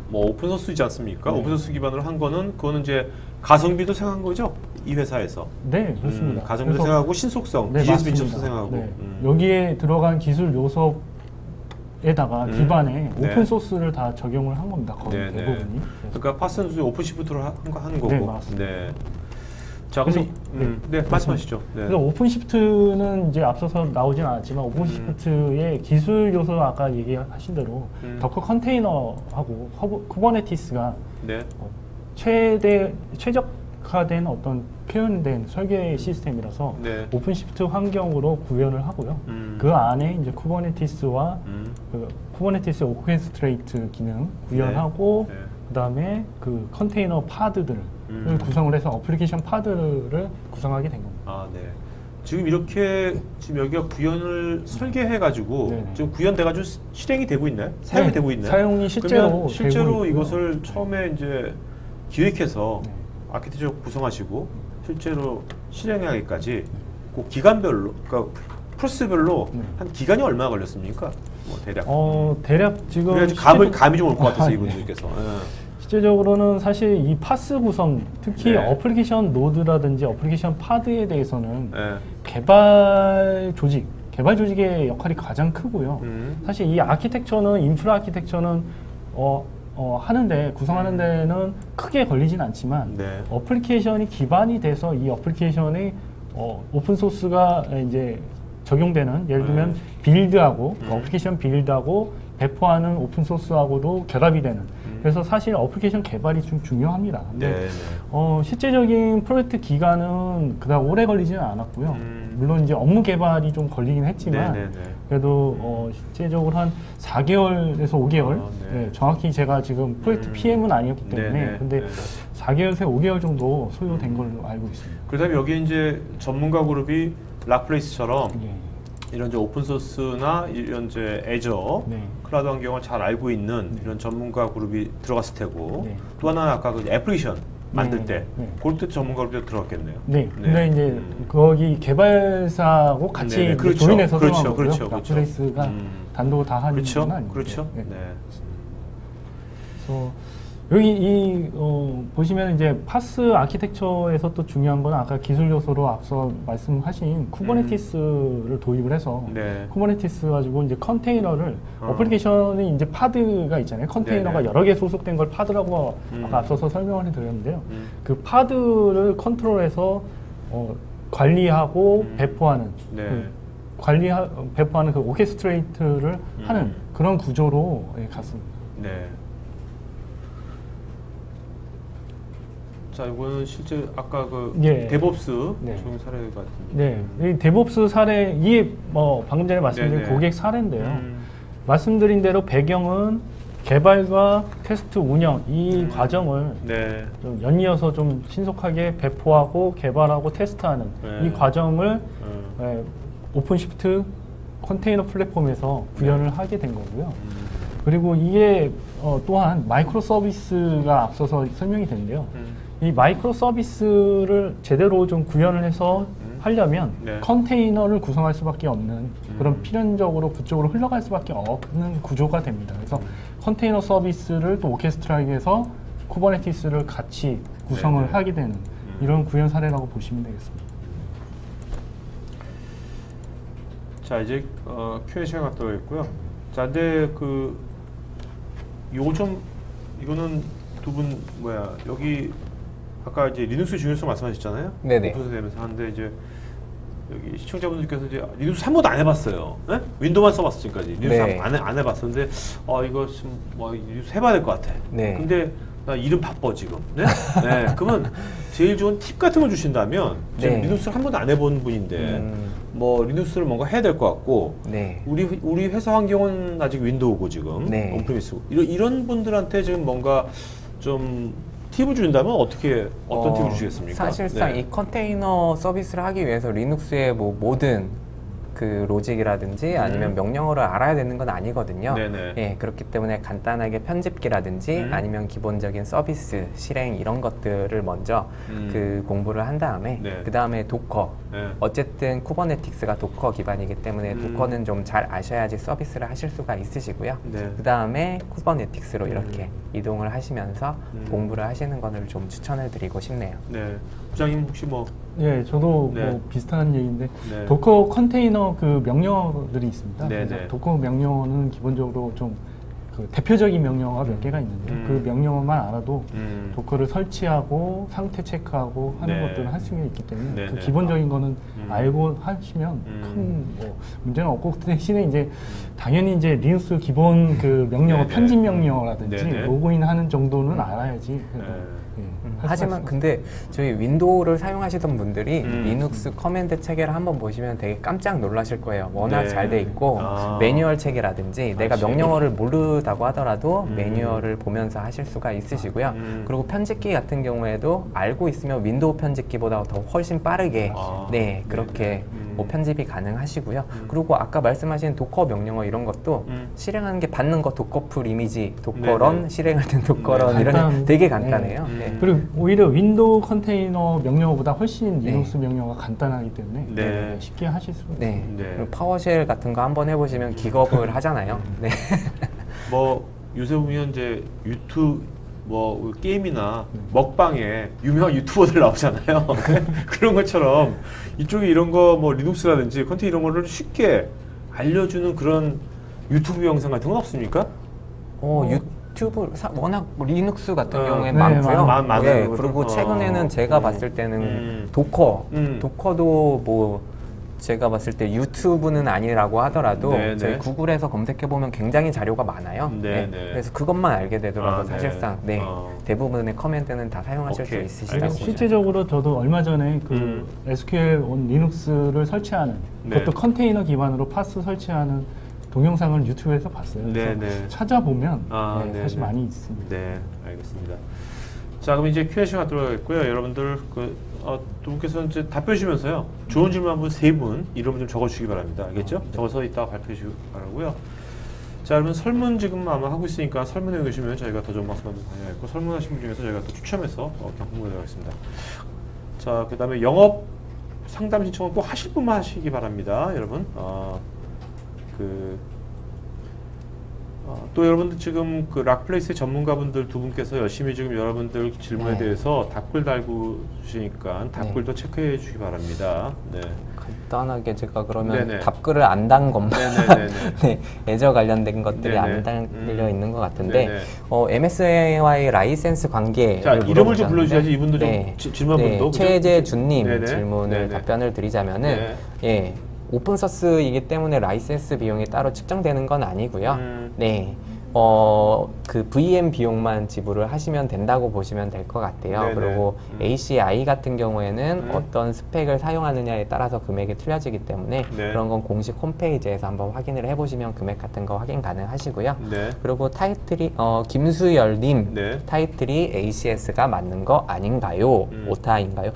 뭐 오픈소스이지 않습니까? 네. 오픈소스 기반으로 한 거는 그거는 이제 가성비도 생각한 거죠? 이 회사에서. 네, 그렇습니다. 가성비도 그래서- 생각하고 신속성, 네, DSP 맞습니다. 점수 생각하고. 네. 여기에 들어간 기술 요소에다가 기반에 네. 오픈 소스를 다 적용을 한 겁니다. 거의 네, 네. 대부분이. 그래서 그러니까 파스는 오픈시프트로 하는 거고. 네, 맞습니다. 네. 자, 그래서- 그럼 네, 말씀하시죠. 네. 그래서 오픈시프트는 이제 앞서서 나오진 않았지만 오픈시프트의 기술 요소 아까 얘기하신 대로 더커 컨테이너하고 쿠버네티스가 네. 최적화된 어떤 표현된 설계 시스템이라서 네. 오픈시프트 환경으로 구현을 하고요. 그 안에 이제 쿠버네티스와 그 쿠버네티스 오케스트레이트 기능 구현하고 네. 그다음에 그 컨테이너 파드들을 구성을 해서 어플리케이션 파드를 구성하게 된 겁니다. 아, 네. 지금 이렇게 지금 여기가 구현을 설계해가지고 네네. 지금 구현돼가지고 실행이 되고 있나요? 사용이 네, 되고 있나요? 사용이 실제로 그러면 실제로 되고 있고요. 이것을 처음에 이제 기획해서 네. 아키텍처 구성하시고 실제로 실행하기까지 그 기간별로, 그러니까 프로세스별로 네. 한 기간이 얼마나 걸렸습니까? 뭐 대략. 대략 지금 그래야지 감이 좀 올 것 같아서 아, 네. 이분들께서. 실제적으로는 사실 이 파스 구성, 특히 네. 어플리케이션 노드라든지 어플리케이션 파드에 대해서는 네. 개발 조직의 역할이 가장 크고요. 음. 사실 이 아키텍처는 인프라 아키텍처는 하는데 구성하는 데는 크게 걸리진 않지만 네. 어플리케이션이 기반이 돼서 이 어플리케이션이 오픈 소스가 이제 적용되는 예를 들면 빌드하고 어플리케이션 빌드하고 배포하는 오픈 소스하고도 결합이 되는 그래서 사실 어플리케이션 개발이 좀 중요합니다. 근데 네. 네. 실제적인 프로젝트 기간은 그다음 오래 걸리지는 않았고요. 물론 이제 업무 개발이 좀 걸리긴 했지만 네, 네, 네. 그래도 실제적으로 한 4개월에서 5개월 아, 네. 네, 정확히 제가 지금 프로젝트 PM은 아니었기 때문에 네, 네, 근데 네, 네. 4개월에서 5개월 정도 소요된 걸로 알고 있습니다. 그다음에 여기 이제 전문가 그룹이 락플레이스처럼 예. 이런 이제 오픈 소스나 이런 이제 애저 네. 클라우드 환경을 잘 알고 있는 이런 전문가 그룹이 들어갔을 테고 네. 또 하나는 아까 그 애플리케이션 만들 네, 때 네. 그럴 때 전문가 그룹이 들어갔겠네요. 네. 근데 이제 거기 개발사하고 같이 네네. 이제 그렇죠. 조인해서 그렇죠. 들어간 거고요. 그렇죠. 그렇죠. 락플레이스가 단독 다 하는 그렇죠. 건 아니고. 그렇죠. 네. 네. 그래서 여기 보시면 이제 파스 아키텍처에서 또 중요한 건 아까 기술 요소로 앞서 말씀하신 쿠버네티스를 도입을 해서 네. 쿠버네티스 가지고 이제 컨테이너를 어플리케이션이 이제 파드가 있잖아요. 컨테이너가 네네. 여러 개 소속된 걸 파드라고 아까 앞서서 설명을 드렸는데요. 그 파드를 컨트롤해서 관리하고 배포하는 네. 배포하는 그 오케스트레이트를 하는 그런 구조로 갔습니다. 네. 자, 이거는 실제 아까 그 예. 데브옵스 네. 적용 사례 같은데. 네, 이 데브옵스 사례 이게 뭐 방금 전에 말씀드린 네네. 고객 사례인데요. 말씀드린 대로 배경은 개발과 테스트 운영 이 과정을 네. 좀 연이어서 좀 신속하게 배포하고 개발하고 테스트하는 네. 이 과정을 오픈시프트 컨테이너 플랫폼에서 구현을 하게 된 거고요. 그리고 이게 또한 마이크로 서비스가 앞서서 설명이 됐는데요. 이 마이크로 서비스를 제대로 좀 구현을 해서 하려면 네. 컨테이너를 구성할 수밖에 없는 그런 필연적으로 그쪽으로 흘러갈 수밖에 없는 구조가 됩니다. 그래서 컨테이너 서비스를 또 오케스트라하게 해서 쿠버네티스를 같이 구성을 네네. 하게 되는 이런 구현 사례라고 보시면 되겠습니다. 자, 이제 Q&A 시간 갖도록 했고요. 자, 근데 이거는 두 분 여기 아까 이제 리눅스 중요성 말씀하셨잖아요. 네네. 오픈소스 되면서 하는데 이제 여기 시청자분들께서 이제 리눅스 한 번도 안 해봤어요. 네? 윈도우만 써봤어 지금까지. 리눅스 네. 안 해봤었는데 이거 좀 리눅스 해봐야 될 것 같아. 네. 근데 나 이름 바빠 지금. 네? 네. 그러면 제일 좋은 팁 같은 걸 주신다면 지금 네. 리눅스를 한 번도 안 해본 분인데 뭐 리눅스를 뭔가 해야 될 것 같고 네. 우리 회사 환경은 아직 윈도우고 지금 네. 온프리미스고 이런 분들한테 지금 뭔가 좀 팁을 준다면 어떤 팁을 주시겠습니까? 사실상 네. 이 컨테이너 서비스를 하기 위해서 리눅스의 뭐 모든 그 로직이라든지 아니면 명령어를 알아야 되는 건 아니거든요. 네네. 예, 그렇기 때문에 간단하게 편집기라든지 아니면 기본적인 서비스 실행 이런 것들을 먼저 그 공부를 한 다음에 네. 그 다음에 도커. 네. 어쨌든 쿠버네티스가 도커 기반이기 때문에 도커는 좀 잘 아셔야지 서비스를 하실 수가 있으시고요. 네. 그 다음에 쿠버네티스로 이렇게 이동을 하시면서 공부를 하시는 것을 좀 추천을 드리고 싶네요. 네. 부장님 혹시 뭐 예, 저도 네. 뭐 비슷한 얘기인데 네. 도커 컨테이너 그 명령어들이 있습니다. 네, 그래서 네. 도커 명령어는 기본적으로 좀 그 대표적인 명령어가 몇 개가 있는데 그 명령어만 알아도 도커를 설치하고 상태 체크하고 하는 네. 것들을 할 수가 있기 때문에 네, 그 네. 기본적인 거는 알고 하시면 큰 뭐 문제는 없고 그 대신에 이제 당연히 이제 리눅스 기본 그 명령어 네, 네. 편집 명령어라든지 네, 네. 로그인 하는 정도는 알아야지. 네. 할 수가 하지만 있습니다. 근데 저희 윈도우를 사용하시던 분들이 음. 리눅스 커맨드 체계를 한번 보시면 되게 깜짝 놀라실 거예요. 워낙 네. 잘 돼 있고 아. 매뉴얼 체계라든지 내가 그치. 명령어를 모르다고 하더라도 매뉴얼을 보면서 하실 수가 있으시고요. 그리고 편집기 같은 경우에도 알고 있으면 윈도우 편집기보다 더 훨씬 빠르게 아. 네 그렇게 뭐 편집이 가능하시고요. 그리고 아까 말씀하신 도커 명령어 이런 것도 실행하는 게 받는 거 도커풀 이미지, 도커런 네네. 실행할 땐 도커런 네. 이런 간단- 되게 간단해요. 네. 네. 그리고 오히려 윈도우 컨테이너 명령어보다 훨씬 네. 리눅스 명령어가 간단하기 때문에 네. 쉽게 하실 수가 있습니다. 네. 네. 그리고 파워쉘 같은 거 한번 해보시면 기겁을 하잖아요. 네. 뭐 요새 보면 이제 유튜브 뭐 게임이나 먹방에 유명한 유튜버들 나오잖아요. 그런 것처럼 이쪽에 이런 거 뭐 리눅스라든지 컨테이너 이런 거를 쉽게 알려주는 그런 유튜브 영상 같은 건 없습니까? 유튜브 워낙 리눅스 같은 경우에 네, 많고요. 많아요. 네, 그리고 최근에는 제가 봤을 때는 도커도 뭐 제가 봤을 때 유튜브는 아니라고 하더라도 네, 저희 네. 구글에서 검색해 보면 굉장히 자료가 많아요. 네, 네, 네. 그래서 그것만 알게 되더라도 네. 사실상 네, 대부분의 커맨드는 다 사용하실 오케이, 수 있으시다고 알겠습니다. 봅니다. 실제적으로 저도 얼마 전에 그 SQL 온 리눅스를 설치하는 네. 그것도 컨테이너 기반으로 파스 설치하는 동영상을 유튜브에서 봤어요. 네, 그래서 네. 찾아보면 네, 사실 네. 많이 있습니다. 네, 알겠습니다. 자, 그럼 이제 Q&A 시간 들어가겠고요. 여러분들 두 분께서는 이제 답변 주시면서요. 좋은 질문 한 분, 세 분 이름 좀 적어주시기 바랍니다. 알겠죠? 적어서 이따가 발표해 주시기 바라고요. 자, 여러분 설문 지금 아마 하고 있으니까 설문해 주시면 저희가 더 좋은 방송 한번 관여했고 설문하신 분 중에서 저희가 또 추첨해서 경품 보내드리겠습니다. 자, 그 다음에 영업 상담 신청은 꼭 하실 분만 하시기 바랍니다, 여러분. 또 여러분들 지금 그 락플레이스 전문가분들 두 분께서 열심히 지금 여러분들 질문에 네. 대해서 답글 달고 주시니까 답글도 체크해 주시기 바랍니다. 네. 간단하게 제가 그러면 네네. 답글을 안 단 것만 네네네네. 네, 애저 관련된 것들이 네네. 안 달려 있는 것 같은데 네네. MS와의 라이센스 관계 자, 이름을 좀 불러주셔야지 이분도 좀 질문분도. 그죠? 최재준님 네네. 질문을 네네. 답변을 드리자면은 네. 예 오픈소스이기 때문에 라이센스 비용이 따로 측정되는 건 아니고요. 네. 그 VM 비용만 지불을 하시면 된다고 보시면 될 것 같아요. 네네. 그리고 ACI 같은 경우에는 어떤 스펙을 사용하느냐에 따라서 금액이 틀려지기 때문에 네. 그런 건 공식 홈페이지에서 한번 확인을 해보시면 금액 같은 거 확인 가능하시고요. 네. 그리고 타이틀이 김수열님 네. 타이틀이 ACS가 맞는 거 아닌가요? 오타인가요?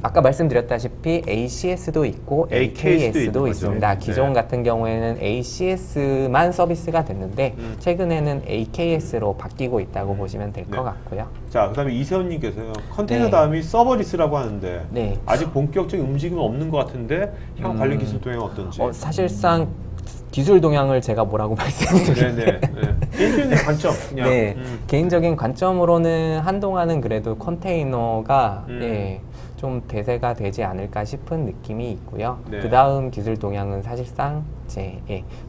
아까 말씀드렸다시피 ACS도 있고 AKS도 있는 AKS도 거죠. 있습니다. 기존 네. 같은 경우에는 ACS만 서비스가 됐는데 최근에는 AKS로 바뀌고 있다고 보시면 될 것 네. 같고요. 자, 그다음에 이세훈님께서요. 컨테이너 네. 다음이 서버리스라고 하는데 네. 아직 본격적인 움직임은 없는 것 같은데 향후 관련 기술 동향은 어떤지. 사실상 기술 동향을 제가 뭐라고 말씀드릴까요? 네네. 개인적인 관점 그냥. 네, 개인적인 관점으로는 한동안은 그래도 컨테이너가 좀 대세가 되지 않을까 싶은 느낌이 있고요. 네. 그 다음 기술 동향은 사실상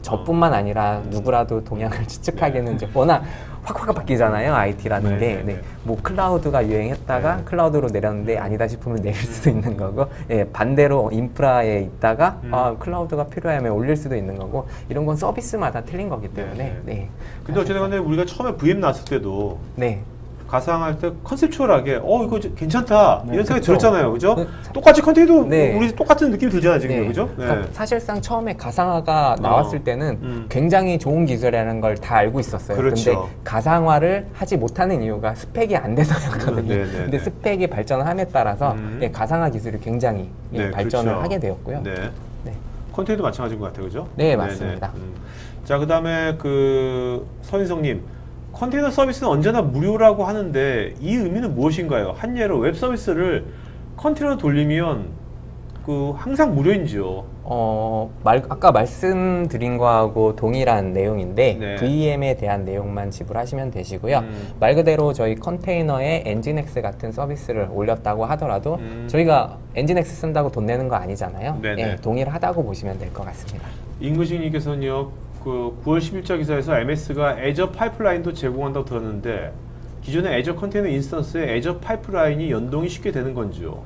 저뿐만 아니라 누구라도 동향을 추측하기에는 이제 워낙 확 바뀌잖아요. IT라는 게. 네. 네. 뭐 클라우드가 유행했다가 네. 클라우드로 내렸는데 아니다 싶으면 내릴 수도 있는 거고, 반대로 인프라에 있다가 클라우드가 필요하면 올릴 수도 있는 거고, 이런 건 서비스마다 틀린 거기 때문에. 네. 근데 어쨌든 간에 우리가 처음에 VM 나왔을 때도 네. 가상할 때 컨셉추얼하게 이거 괜찮다 네, 이런 생각이 그쵸. 들었잖아요, 그죠? 똑같이 컨테이너 네. 우리 똑같은 느낌이 들잖아요, 지금, 네. 그죠? 네. 그러니까 사실상 처음에 가상화가 나왔을 때는 굉장히 좋은 기술이라는 걸 다 알고 있었어요. 그렇죠. 근데 가상화를 하지 못하는 이유가 스펙이 안 돼서였거든요. 네. 근데 스펙이 발전함에 따라서 가상화 기술이 굉장히 네, 발전을 그렇죠. 하게 되었고요. 네. 네. 컨테이너도 마찬가지인 것 같아요, 그죠? 네, 맞습니다. 자, 그 다음에 서인성님. 컨테이너 서비스는 언제나 무료라고 하는데 이 의미는 무엇인가요? 한 예로 웹 서비스를 컨테이너 돌리면 항상 무료인지요? 아까 말씀드린 거하고 동일한 내용인데 네. VM에 대한 내용만 지불하시면 되시고요. 말 그대로 저희 컨테이너에 엔진엑스 같은 서비스를 올렸다고 하더라도 저희가 엔진엑스 쓴다고 돈 내는 거 아니잖아요. 네네. 네, 동일하다고 보시면 될 것 같습니다. 임근식님께서는요. 9월 10일자 기사에서 MS가 애저 파이프라인도 제공한다고 들었는데 기존의 애저 컨테이너 인스턴스에 애저 파이프라인이 연동이 쉽게 되는 건지요?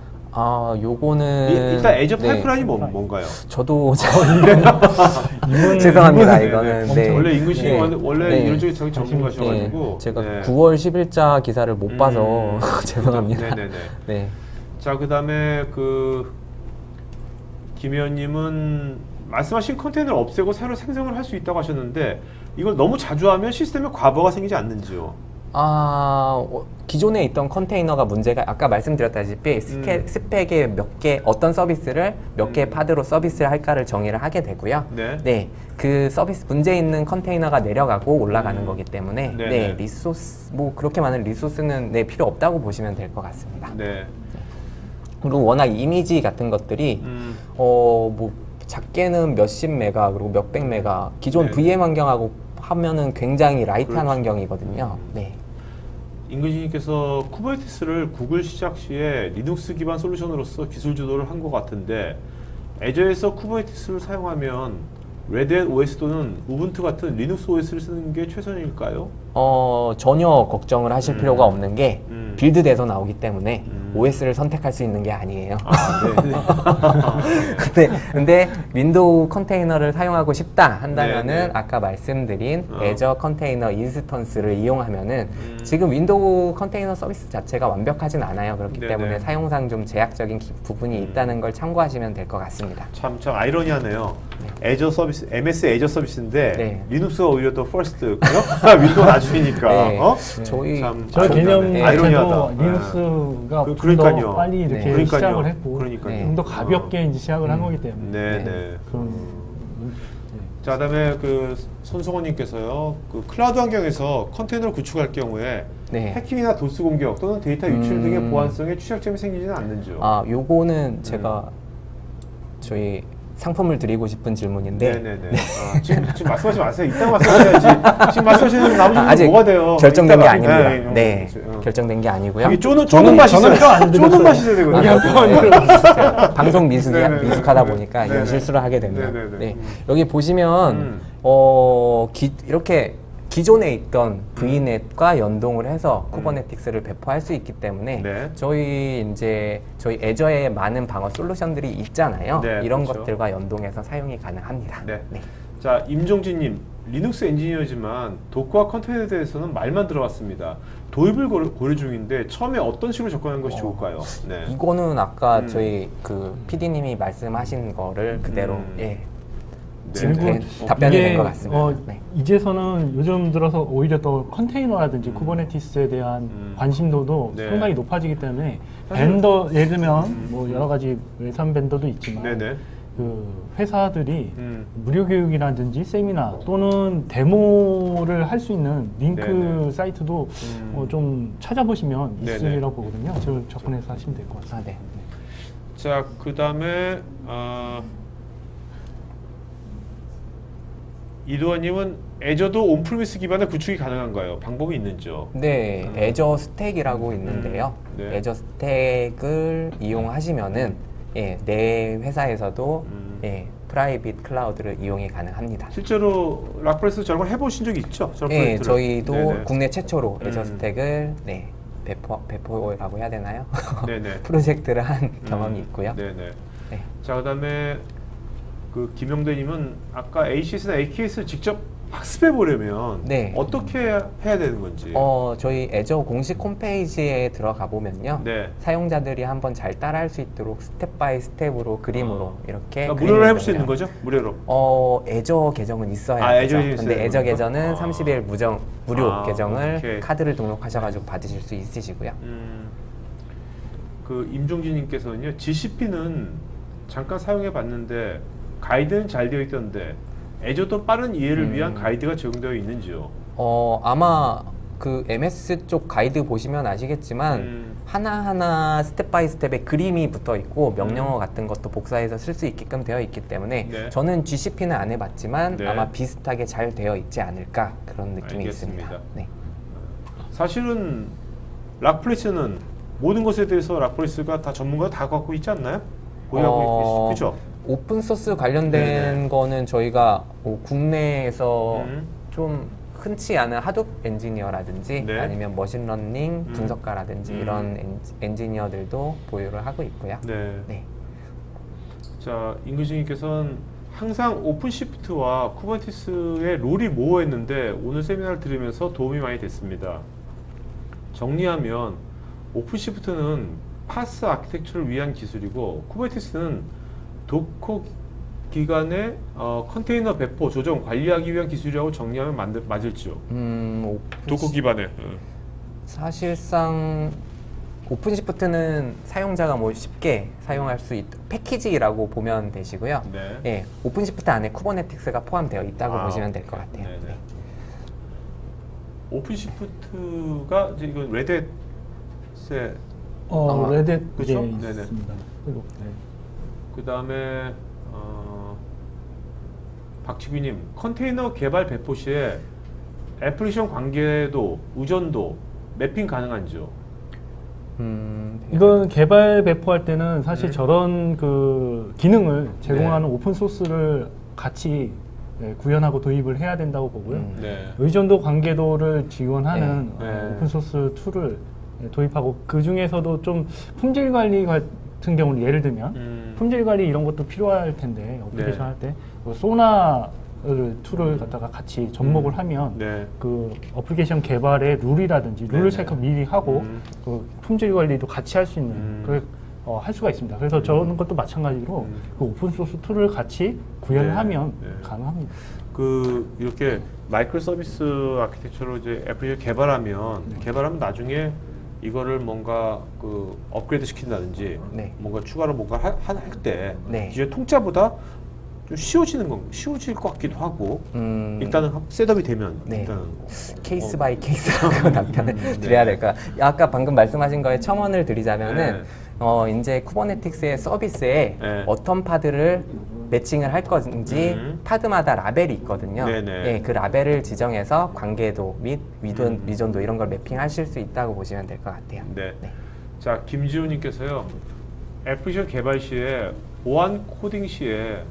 요거는 일단 애저 네, 파이프라인이 뭔가요? 저도 죄송합니다. 이거는 네. 원래 임근식님 원래 네. 이런 쪽에 전문가셔가지고 제가 네. 9월 10일자 기사를 못 봐서 죄송합니다. 네네네. 네. 자, 그 다음에 김 의원님은 말씀하신 컨테이너를 없애고 새로 생성을 할 수 있다고 하셨는데 이걸 너무 자주 하면 시스템에 과부하가 생기지 않는지요? 기존에 있던 컨테이너가 문제가 아까 말씀드렸다시피 스펙에 몇 개 어떤 서비스를 몇 개의 파드로 서비스를 할까를 정의를 하게 되고요. 네. 그 서비스 문제 있는 컨테이너가 내려가고 올라가는 거기 때문에 네네. 리소스 그렇게 많은 리소스는 필요 없다고 보시면 될 것 같습니다. 네. 그리고 워낙 이미지 같은 것들이 작게는 몇십 메가 그리고 몇백 메가 기존 네. VM 환경하고 하면은 굉장히 라이트한 그렇죠. 환경이거든요. 네. 임근식님께서 쿠버네티스를 구글 시작 시에 리눅스 기반 솔루션으로서 기술 주도를 한 것 같은데 애저에서 쿠버네티스를 사용하면 레드햇 OS 또는 우분투 같은 리눅스 OS를 쓰는 게 최선일까요? 전혀 걱정을 하실 필요가 없는 게 빌드돼서 나오기 때문에 OS를 선택할 수 있는 게 아니에요. 네. 근데 윈도우 컨테이너를 사용하고 싶다 한다면은 네, 네. 아까 말씀드린 애저 컨테이너 인스턴스를 이용하면은 지금 윈도우 컨테이너 서비스 자체가 완벽하진 않아요. 그렇기 네, 때문에 네. 사용상 좀 제약적인 부분이 있다는 걸 참고하시면 될 것 같습니다. 참 아이러니하네요. 애저 서비스, MS 애저 서비스인데 네. 리눅스가 오히려 더 퍼스트고요. 윈도우 나중이니까. 네. 저희 저 개념 아이러니하다. 자체도 리눅스가 좀 그러니까요. 더 빨리 이렇게 네. 시작을 했고 그러니까요. 좀 더 가볍게 이제 시작을 한 거기 때문에 네. 그런 자, 그다음에 손성원님께서요. 클라우드 환경에서 컨테이너를 구축할 경우에 네. 해킹이나 도스 공격 또는 데이터 유출 등의 보안성에 취약점이 생기지는 않는지요? 요거는 제가 저희 상품을 드리고 싶은 질문인데 네네네. 지금 말씀하지 마세요. 이따 말씀하셔야지. 지금 말씀하시는 나머지 아직 뭐가 돼요? 결정된 게 이따가. 아닙니다. 네. 결정된 게 아니고요. 여기 쪼는 맛이 있어요. 쪼는 맛이 있어야 되거든요. 방송 네네네. 미숙하다 보니까 네네. 이런 실수를 하게 되네요. 네네네. 네. 여기 보시면 이렇게 기존에 있던 VNet과 연동을 해서 쿠버네티스를 배포할 수 있기 때문에 네. 저희 애저에 많은 방어 솔루션들이 있잖아요. 네, 이런 그렇죠. 것들과 연동해서 사용이 가능합니다. 네. 자, 임종진님, 리눅스 엔지니어지만 도커와 컨테이너에 대해서는 말만 들어봤습니다. 도입을 고려 중인데 처음에 어떤 식으로 접근하는 것이 좋을까요? 네. 이거는 아까 저희 그 PD님이 말씀하신 거를 그대로 네. 답변이 이게, 된 것 같습니다. 네. 이제서는 요즘 들어서 오히려 더 컨테이너라든지 쿠버네티스에 대한 관심도도 네. 상당히 높아지기 때문에 벤더 예를 들면 뭐 여러 가지 외산 벤더도 있지만 네네. 그 회사들이 무료 교육이라든지 세미나 또는 데모를 할 수 있는 링크 네네. 사이트도 좀 찾아보시면 네네. 있으리라고 보거든요. 저 접근해서 하시면 될 것 같습니다. 네. 자, 그 다음에 이도환님은 애저도 온프리미스 기반의 구축이 가능한가요? 방법이 있는지요? 네, 애저 스택이라고 있는데요. 네. 애저 스택을 이용하시면은 내 회사에서도 프라이빗 클라우드를 이용이 가능합니다. 실제로 락프레스 저런 걸 해보신 적이 있죠? 저런 네, 프로젝트를? 저희도 네네. 국내 최초로 애저 스택을 배포라고 해야 되나요? 네네. 프로젝트를 한 경험이 있고요. 네네. 네. 자, 그다음에 그 김영대님은 아까 ACS나 AKS를 직접 학습해 보려면 네. 어떻게 해야 되는 건지. 저희 애저 공식 홈페이지에 들어가 보면요. 네. 사용자들이 한번 잘 따라할 수 있도록 스텝 바이 스텝으로 그림으로 이렇게 그러니까 무료로 해볼 수 그림을 있는 거죠? 무료로. 애저 계정은 있어야 아, 되죠. 애저 계정이 근데 있어야 애저 되는 계정은 거죠? 30일 무료 아, 계정을 오케이. 카드를 등록하셔가지고 받으실 수 있으시고요. 그 임종진님께서는요, GCP는 잠깐 사용해 봤는데 가이드는 잘 되어 있던데 애저도 빠른 이해를 위한 가이드가 적용되어 있는지요? 아마 그 MS 쪽 가이드 보시면 아시겠지만 하나하나 스텝 바이 스텝에 그림이 붙어 있고 명령어 같은 것도 복사해서 쓸 수 있게끔 되어 있기 때문에 네. 저는 GCP는 안 해봤지만 네. 아마 비슷하게 잘 되어 있지 않을까 그런 느낌이 알겠습니다. 있습니다. 네. 사실은 락플레스는 모든 것에 대해서 락플레스가 다 전문가가 다 갖고 있지 않나요? 보유하고 있죠. 그렇죠? 오픈 소스 관련된 네네. 거는 저희가 국내에서 음. 좀 흔치 않은 하둡 엔지니어라든지 네. 아니면 머신러닝 분석가라든지 이런 엔지니어들도 보유를 하고 있고요. 네. 네. 자, 임근식님께서는 항상 오픈시프트와 쿠버네티스의 롤이 모호했는데 오늘 세미나를 들으면서 도움이 많이 됐습니다. 정리하면 오픈시프트는 파스 아키텍처를 위한 기술이고 쿠버네티스는 도커 기간의 컨테이너 배포, 조정, 관리하기 위한 기술이라고 정리하면 맞을지요? 도커 기반의. 사실상 오픈시프트는 사용자가 뭐 쉽게 사용할 수 있도록 패키지라고 보면 되시고요. 네. 예, 오픈시프트 안에 쿠버네티스가 포함되어 있다고 보시면 될 것 같아요. 네네. 네. 오픈시프트가 이제 이건 레드햇의 레딧 그죠? 예, 네네. 있습니다. 그리고, 네. 그 다음에 박지규님, 컨테이너 개발 배포 시에 애플리케이션 관계도, 의존도, 매핑 가능한지요? 이건 개발 배포할 때는 사실 저런 그 기능을 제공하는 오픈 소스를 같이 구현하고 도입을 해야 된다고 보고요. 네. 의존도 관계도를 지원하는 네. 오픈 소스 툴을 도입하고 그 중에서도 좀 품질 관리 같은 경우는 예를 들면 품질 관리 이런 것도 필요할 텐데 어플리케이션 네. 할 때 소나 툴을 갖다가 같이 접목을 하면 네. 그 어플리케이션 개발의 룰이라든지 룰을 네네. 체크 미리 하고 그 품질 관리도 같이 할 수 있는 그걸 할 수가 있습니다. 그래서 저런 것도 마찬가지로 그 오픈 소스 툴을 같이 구현을 네. 하면 네. 가능합니다. 그 이렇게 마이크로 서비스 아키텍처로 이제 애플리케이션 개발하면 나중에 이거를 뭔가 그 업그레이드 시킨다든지 네. 뭔가 추가로 뭔가 할 때 네. 기존 통짜보다 좀 쉬워질 것 같기도 하고 일단은 셋업이 되면 네. 일단은 케이스 바이 케이스라고 답변을 드려야 될까? 아까 방금 말씀하신 거에 첨언을 드리자면은 이제 쿠버네티스의 서비스에 네. 어떤 파드를 매칭을 할 건지 파드마다 라벨이 있거든요. 네네. 예, 그 라벨을 지정해서 관계도 및 위존도 이런 걸 매핑하실 수 있다고 보시면 될 것 같아요. 네. 네. 자, 김지우님께서요. 애플리케이션 개발 시에 보안 코딩 시에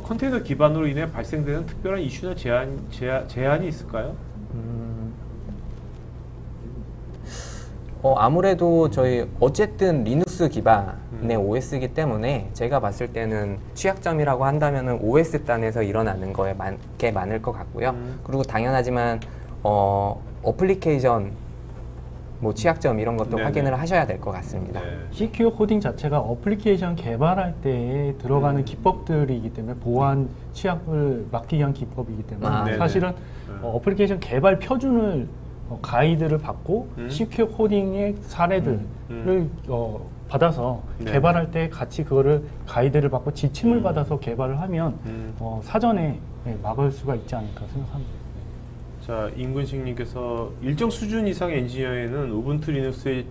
컨테이너 기반으로 인해 발생되는 특별한 이슈나 제한이 있을까요? 아무래도 저희 어쨌든 리눅스 기반의 OS이기 때문에 제가 봤을 때는 취약점이라고 한다면은 OS 단에서 일어나는 거에 게 많을 것 같고요. 그리고 당연하지만 어플리케이션 뭐 취약점 이런 것도 네네. 확인을 하셔야 될 것 같습니다. 네. CQ 코딩 자체가 어플리케이션 개발할 때 들어가는 기법들이기 때문에 보안 취약을 막기 위한 기법이기 때문에 네네. 사실은 어플리케이션 개발 표준을 가이드를 받고 CQ 코딩의 사례들을 받아서 네네. 개발할 때 같이 그거를 가이드를 받고 지침을 받아서 개발을 하면 사전에 막을 수가 있지 않을까 생각합니다. 자, 임근식님께서 일정 수준 이상의 엔지니어에는 우분투 리눅스의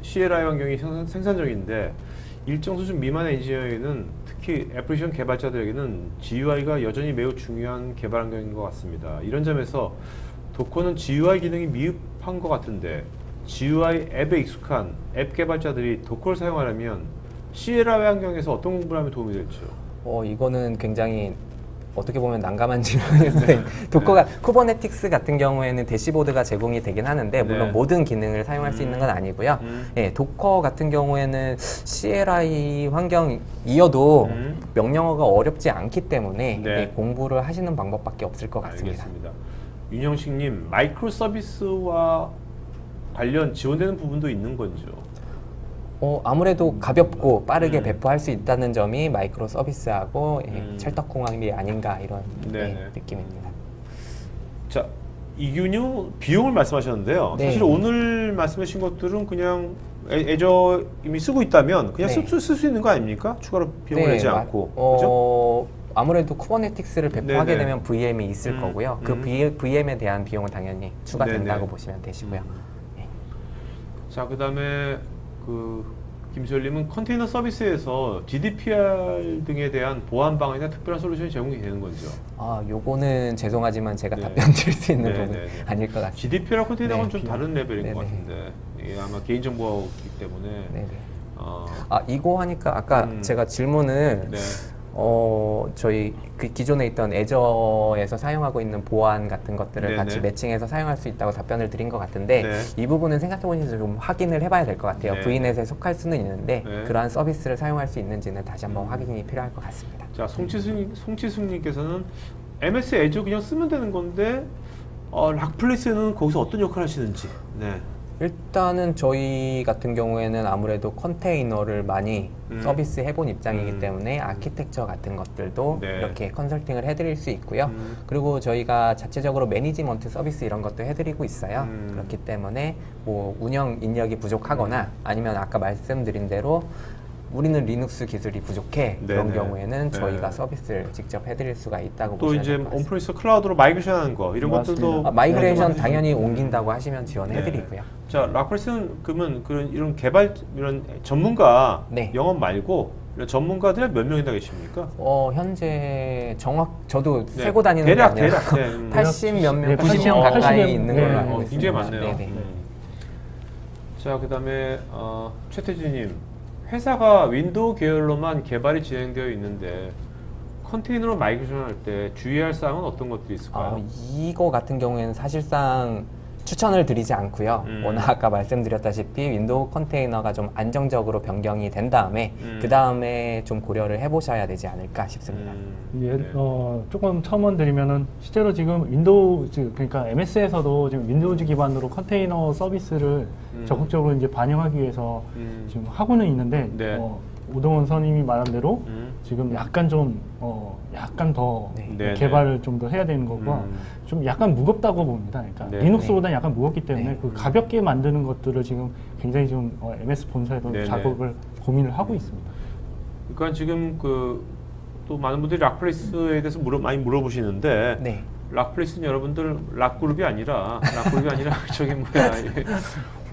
CLI 환경이 생산적인데 일정 수준 미만의 엔지니어에는 특히 애플리케이션 개발자들에게는 GUI가 여전히 매우 중요한 개발 환경인 것 같습니다. 이런 점에서 도커는 GUI 기능이 미흡한 것 같은데 GUI 앱에 익숙한 앱 개발자들이 도커를 사용하려면 CLI 환경에서 어떤 공부를 하면 도움이 될지요? 이거는 굉장히 어떻게 보면 난감한 질문인데 도커가 쿠버네티스 같은 경우에는 대시보드가 제공이 되긴 하는데 물론 네. 모든 기능을 사용할 수 있는 건 아니고요. 예, 도커 같은 경우에는 CLI 환경이어도 명령어가 어렵지 않기 때문에 네. 예, 공부를 하시는 방법밖에 없을 것 같습니다. 알겠습니다. 윤영식님, 마이크로 서비스와 관련 지원되는 부분도 있는 건지요? 아무래도 가볍고 빠르게 배포할 수 있다는 점이 마이크로 서비스하고 예, 찰떡궁합이 아닌가 이런 예, 느낌입니다. 자, 이균용 비용을 말씀하셨는데요. 네. 사실 오늘 말씀하신 것들은 그냥 애저 이미 쓰고 있다면 그냥 네. 쓸 수 있는 거 아닙니까? 추가로 비용을 내지 않고. 그죠? 아무래도 쿠버네틱스를 배포하게 네네. 되면 VM이 있을 거고요. 그 VM에 대한 비용은 당연히 추가된다고 네네. 보시면 되시고요. 자, 그다음에 김지열님은 컨테이너 서비스에서 GDPR 등에 대한 보안 방안이나 특별한 솔루션이 제공이 되는 거죠. 요거는 죄송하지만 제가 네. 답변 드릴 수 있는 네, 부분이 네, 네. 아닐 것 같습니다. GDPR하고 컨테이너는 네. 좀 다른 레벨인 것 네네. 같은데 이게 아마 개인정보이기 때문에 네네. 어, 이거 하니까 아까 제가 질문을 네. 저희 그 기존에 있던 애저에서 사용하고 있는 보안 같은 것들을 네네. 같이 매칭해서 사용할 수 있다고 답변을 드린 것 같은데 네. 이 부분은 생각해보시면서 좀 확인을 해봐야 될 것 같아요. 네. VNet에 속할 수는 있는데 네. 그러한 서비스를 사용할 수 있는지는 다시 한번 확인이 필요할 것 같습니다. 자, 송치승님께서는 MS 애저 그냥 쓰면 되는 건데 락플레이스는 거기서 어떤 역할을 하시는지. 네. 일단은 저희 같은 경우에는 아무래도 컨테이너를 많이 서비스 해본 입장이기 때문에 아키텍처 같은 것들도 네. 이렇게 컨설팅을 해드릴 수 있고요. 그리고 저희가 자체적으로 매니지먼트 서비스 이런 것도 해드리고 있어요. 그렇기 때문에 뭐 운영 인력이 부족하거나 아니면 아까 말씀드린 대로 우리는 리눅스 기술이 부족해 그런 네네. 경우에는 네. 저희가 서비스를 직접 해드릴 수가 있다고 또 보시면 이제 될 것 같습니다. 온프레미스 클라우드로 마이그레이션하는 거 이런 맞습니다. 것들도 마이그레이션 해주시고. 당연히 옮긴다고 하시면 지원해드리고요. 자, 락플레이스는 그러면 이런 개발 이런 전문가 네. 영업 말고 이런 전문가들이 몇 명이나 계십니까? 현재 저도 네. 세고 다니는 대략, 게 아니라 대략, 네. 80 몇 명, 네, 90 명 80 가까이 명, 있는 네. 걸로 알고 있습니다. 굉장히 많네요. 네네. 자, 그다음에 최태진님, 회사가 윈도우 계열로만 개발이 진행되어 있는데 컨테이너로 마이그레이션 할 때 주의할 사항은 어떤 것들이 있을까요? 이거 같은 경우에는 사실상 추천을 드리지 않고요. 워낙 아까 말씀드렸다시피 윈도우 컨테이너가 좀 안정적으로 변경이 된 다음에 그 다음에 좀 고려를 해보셔야 되지 않을까 싶습니다. 예, 네. 조금 첨언 드리면은 실제로 지금 윈도우즈 그러니까 MS에서도 지금 윈도우즈 기반으로 컨테이너 서비스를 적극적으로 이제 반영하기 위해서 지금 하고는 있는데 네. 오동원 선임이 말한 대로 지금 약간 좀 약간 더 네. 개발을 좀 더 해야 되는 거고 좀 약간 무겁다고 봅니다. 그러니까 네. 리눅스보다 약간 무겁기 때문에 네. 그 가볍게 만드는 것들을 지금 굉장히 좀 MS 본사에서 네, 네. 작업을 고민을 하고 있습니다. 그러니까 지금 또 많은 분들이 락플레이스에 대해서 많이 물어보시는데 네. 락플레이스는 여러분들 락그룹이 아니라 저기 뭐야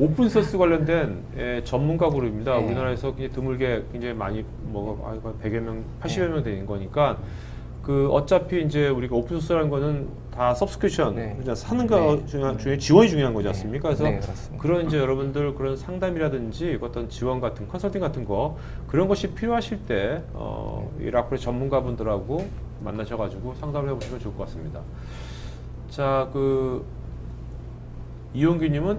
오픈 소스 관련된 전문가 그룹입니다. 네. 우리나라에서 굉장히 드물게 굉장히 많이 100여 명, 80여 명 되는 거니까 어차피 이제 우리가 오픈 소스라는 거는 다 서브스크립션 네. 그냥 사는 거 중에 지원이 중요한 거지 않습니까? 그래서 네, 그렇습니다. 그런 이제 여러분들 그런 상담이라든지 어떤 지원 같은 컨설팅 같은 거 그런 것이 필요하실 때 이 락플레이스 전문가분들하고 만나셔가지고 상담을 해보시면 좋을 것 같습니다. 자, 이용규님은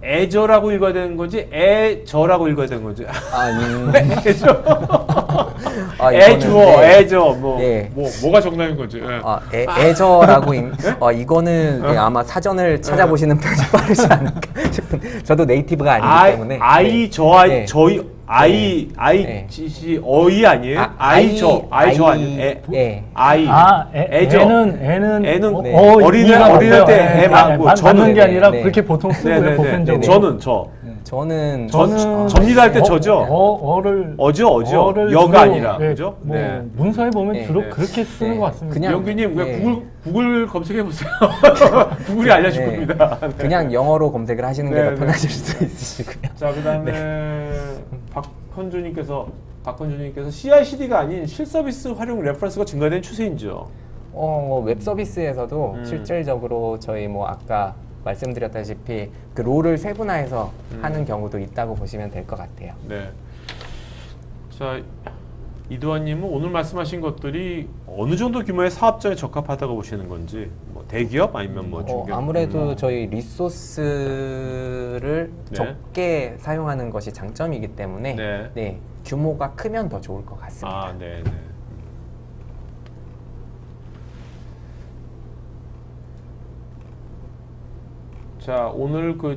애저라고 읽어야 되는 건지 애저라고 읽어야 되는 건지. 애저. 애주어, 네. 애저 네. 뭐가 정답인 건지. 예. 애저라고 이거는 네, 아마 사전을 찾아보시는 편이 빠르지 않을까 싶은. 저도 네이티브가 아니기 때문에. 아이 네. 저희 아이 네. 지 어이 아니에요? 아이 저 아니에요? 아이 애저. 애는 네. 어린이날 때 애 맞고 맞는 게 아니라 네. 그렇게 보통 쓰고요. 보편적으로. 저는 저는 접니다 할 때 저죠. 어죠. 여가 아니라 네, 그죠? 뭐 네. 문서에 보면 네. 주로 네. 그렇게 쓰는 네. 것 같습니다. 그냥 영규님 왜 네. 구글 검색해 보세요. 구글이 알려줄 네. 겁니다. 네. 그냥 영어로 검색을 하시는 게 네, 더 네. 편하실 수 있으시고요. 자 그다음에 박헌주님께서 CI/CD가 아닌 실서비스 활용 레퍼런스가 증가된 추세인지요. 웹 서비스에서도 실질적으로 저희 뭐 아까 말씀드렸다시피 그 롤을 세분화해서 하는 경우도 있다고 보시면 될 것 같아요. 네. 자 이두환님은 오늘 말씀하신 것들이 어느 정도 규모의 사업장에 적합하다고 보시는 건지, 뭐 대기업 아니면 뭐 중견? 아무래도 저희 리소스를 네. 적게 사용하는 것이 장점이기 때문에 네. 네, 규모가 크면 더 좋을 것 같습니다. 네. 자 오늘 또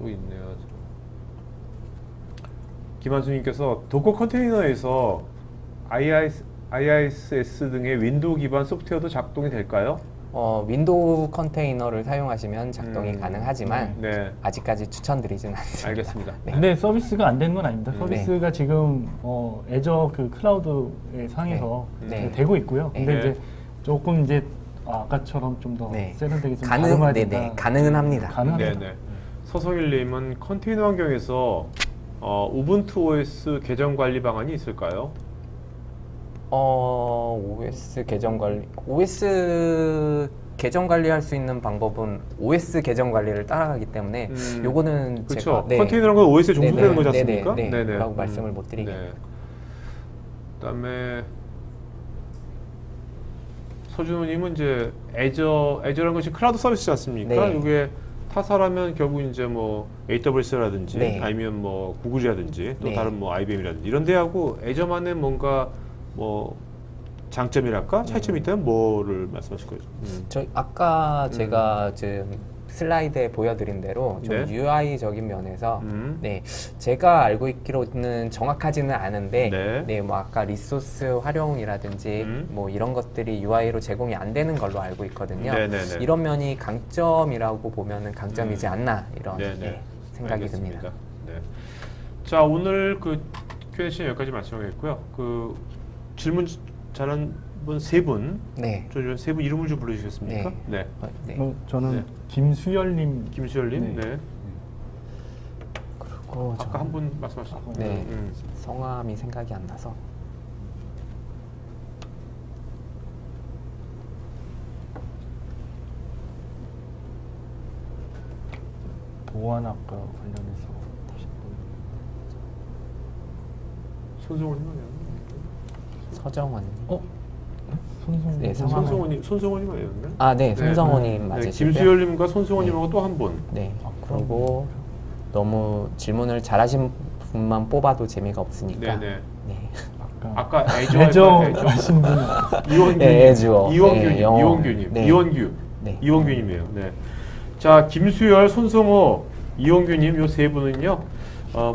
있네요. 김한수님께서 도커 컨테이너에서 IIS 등의 윈도우 기반 소프트웨어도 작동이 될까요? 윈도우 컨테이너를 사용하시면 작동이 가능하지만 네. 아직까지 추천드리진 않습니다. 알겠습니다. 네. 근데 서비스가 안 되는 건 아닙니다. 네. 서비스가 지금 애저 그 클라우드의 상에서 네. 되고 있고요. 근데 네. 이제 조금 이제 아까처럼 좀 더 네. 세련되게 좀 다듬어야 된다. 가능은 합니다. 가능합니다. 네네. 서성일님은 컨테이너 환경에서 우분투 OS 계정 관리 방안이 있을까요? OS 계정 관리할 수 있는 방법은 OS 계정 관리를 따라가기 때문에 요거는 그렇죠. 제가 컨테이너라는 건 OS에 종속되는 거지 않습니까? 네네. 라고 말씀을 못 드리겠네요. 네. 그다음에 서준호님은 이제 애저라는 것이 클라우드 서비스지 않습니까? 네. 이게 타사라면 결국 이제 뭐 AWS라든지 네. 아니면 뭐 구글이라든지 또 네. 다른 뭐 IBM이라든지 이런 데하고 애저만의 뭔가 뭐 장점이랄까 차이점이 있다면 뭐를 말씀하실 거죠? 저 아까 제가 지금 슬라이드에 보여드린 대로 좀 네. UI적인 면에서 네, 제가 알고 있기로는 정확하지는 않은데 네. 네, 뭐 아까 리소스 활용이라든지 뭐 이런 것들이 UI로 제공이 안 되는 걸로 알고 있거든요. 네네네. 이런 면이 강점이라고 보면은 강점이지 않나 이런 네네. 네, 생각이 알겠습니다. 듭니다. 네. 자 오늘 그 Q&A 시간 여기까지 마치겠고요. 그 질문 잘한 분 세 분, 네. 세 분 이름을 좀 불러주시겠습니까? 네. 네. 저는 네. 김수열님. 김수열님, 네. 그리고 아까 한 분 말씀하신. 네. 성함이 생각이 안 나서. 보안학과 관련해서 다시 손성호님 아니에요? 서정원. 손성. 네, 성함은- 손성호님 아니에요? 네, 손성호님 맞으시고요. 김수열님과 손성호님하고 또 한 분. 네. 그리고 너무 질문을 잘하신 분만 뽑아도 재미가 없으니까. 네네. 네. 아까 애저 하신 분. 이원규, 네, 애주어. 네, 영어. 이원규님, 네. 이원규, 네. 이원규님이에요. 네. 자, 김수열, 손성호, 이원규님 요 세 분은요.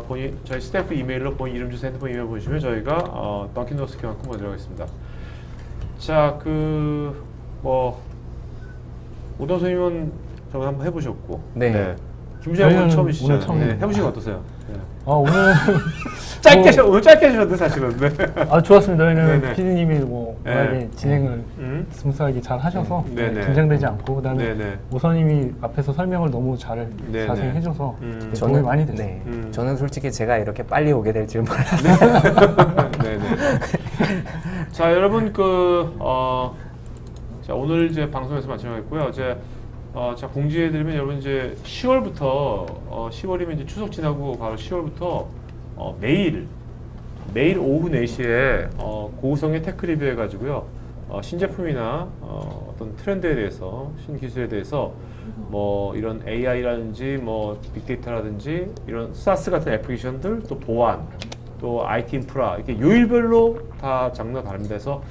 본인 저희 스태프 이메일로 본인 이름 주소 핸드폰 이메일 보시면 저희가 던킨도스 교환권 보내드리겠습니다. 자, 우던 선생님은 저번 한번 해보셨고, 네. 김수열 분 저희는 처음이시잖아요. 오늘 처음이에요. 네. 해보신 거 어떠세요? 네. 오늘 오늘 짧게 하셨는데 사실은. 네. 좋았습니다. 왜냐면 네네. PD님이 네. 워낙에 진행을 스무스하게 잘 하셔서 네네. 긴장되지 않고 그다음에 네네. 오선님이 앞에서 설명을 너무 잘 네네. 자세히 해줘서 도움이 저는 많이 됐어요. 네. 저는 솔직히 제가 이렇게 빨리 오게 될 줄 몰랐어요. 네네. 자 여러분 자 오늘 이제 방송에서 마치겠고요. 자 공지해드리면 여러분 이제 10월부터 10월이면 이제 추석 지나고 바로 10월부터 매일 오후 4시에 고우성의 테크 리뷰 해가지고요. 신제품이나 어떤 트렌드에 대해서, 신기술에 대해서 뭐 이런 AI라든지 뭐 빅데이터라든지 이런 SaaS 같은 애플리케이션들, 또 보안, 또 IT 인프라, 이렇게 요일별로 다 장르가 다릅니다. 그래서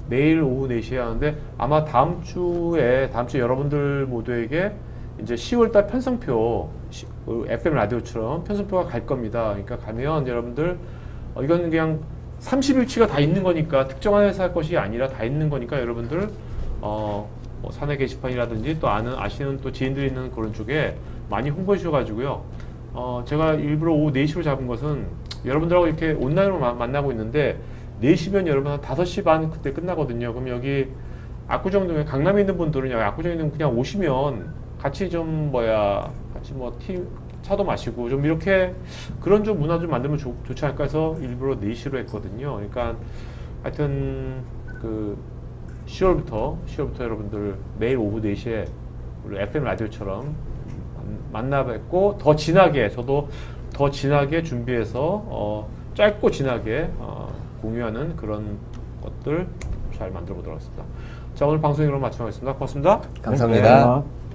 내일 오후 4시에 하는데 아마 다음 주에 여러분들 모두에게 이제 10월달 편성표, FM 라디오처럼 편성표가 갈 겁니다. 그러니까 가면 여러분들 이건 그냥 30일치가 다 있는 거니까, 특정한 회사 것이 아니라 다 있는 거니까 여러분들 뭐 사내 게시판이라든지 또 아시는 또 지인들이 있는 그런 쪽에 많이 홍보해 주셔가지고요. 제가 일부러 오후 4시로 잡은 것은 여러분들하고 이렇게 온라인으로 만나고 있는데 4시면 여러분 한 5시 반 그때 끝나거든요. 그럼 여기 압구정동에 강남에 있는 분들은 여기 압구정에 있는 그냥 오시면 같이 좀 같이 뭐 차도 마시고 좀 이렇게 그런 좀 문화 좀 만들면 좋지 않을까 해서 일부러 4시로 했거든요. 그러니까 하여튼 그 10월부터 여러분들 매일 오후 4시에 우리 FM 라디오처럼 만나 뵙고 더 진하게, 저도 더 진하게 준비해서 짧고 진하게 공유하는 그런 것들 잘 만들어 보도록 하겠습니다. 자, 오늘 방송 이로 마치겠습니다. 고맙습니다. 감사합니다. 네.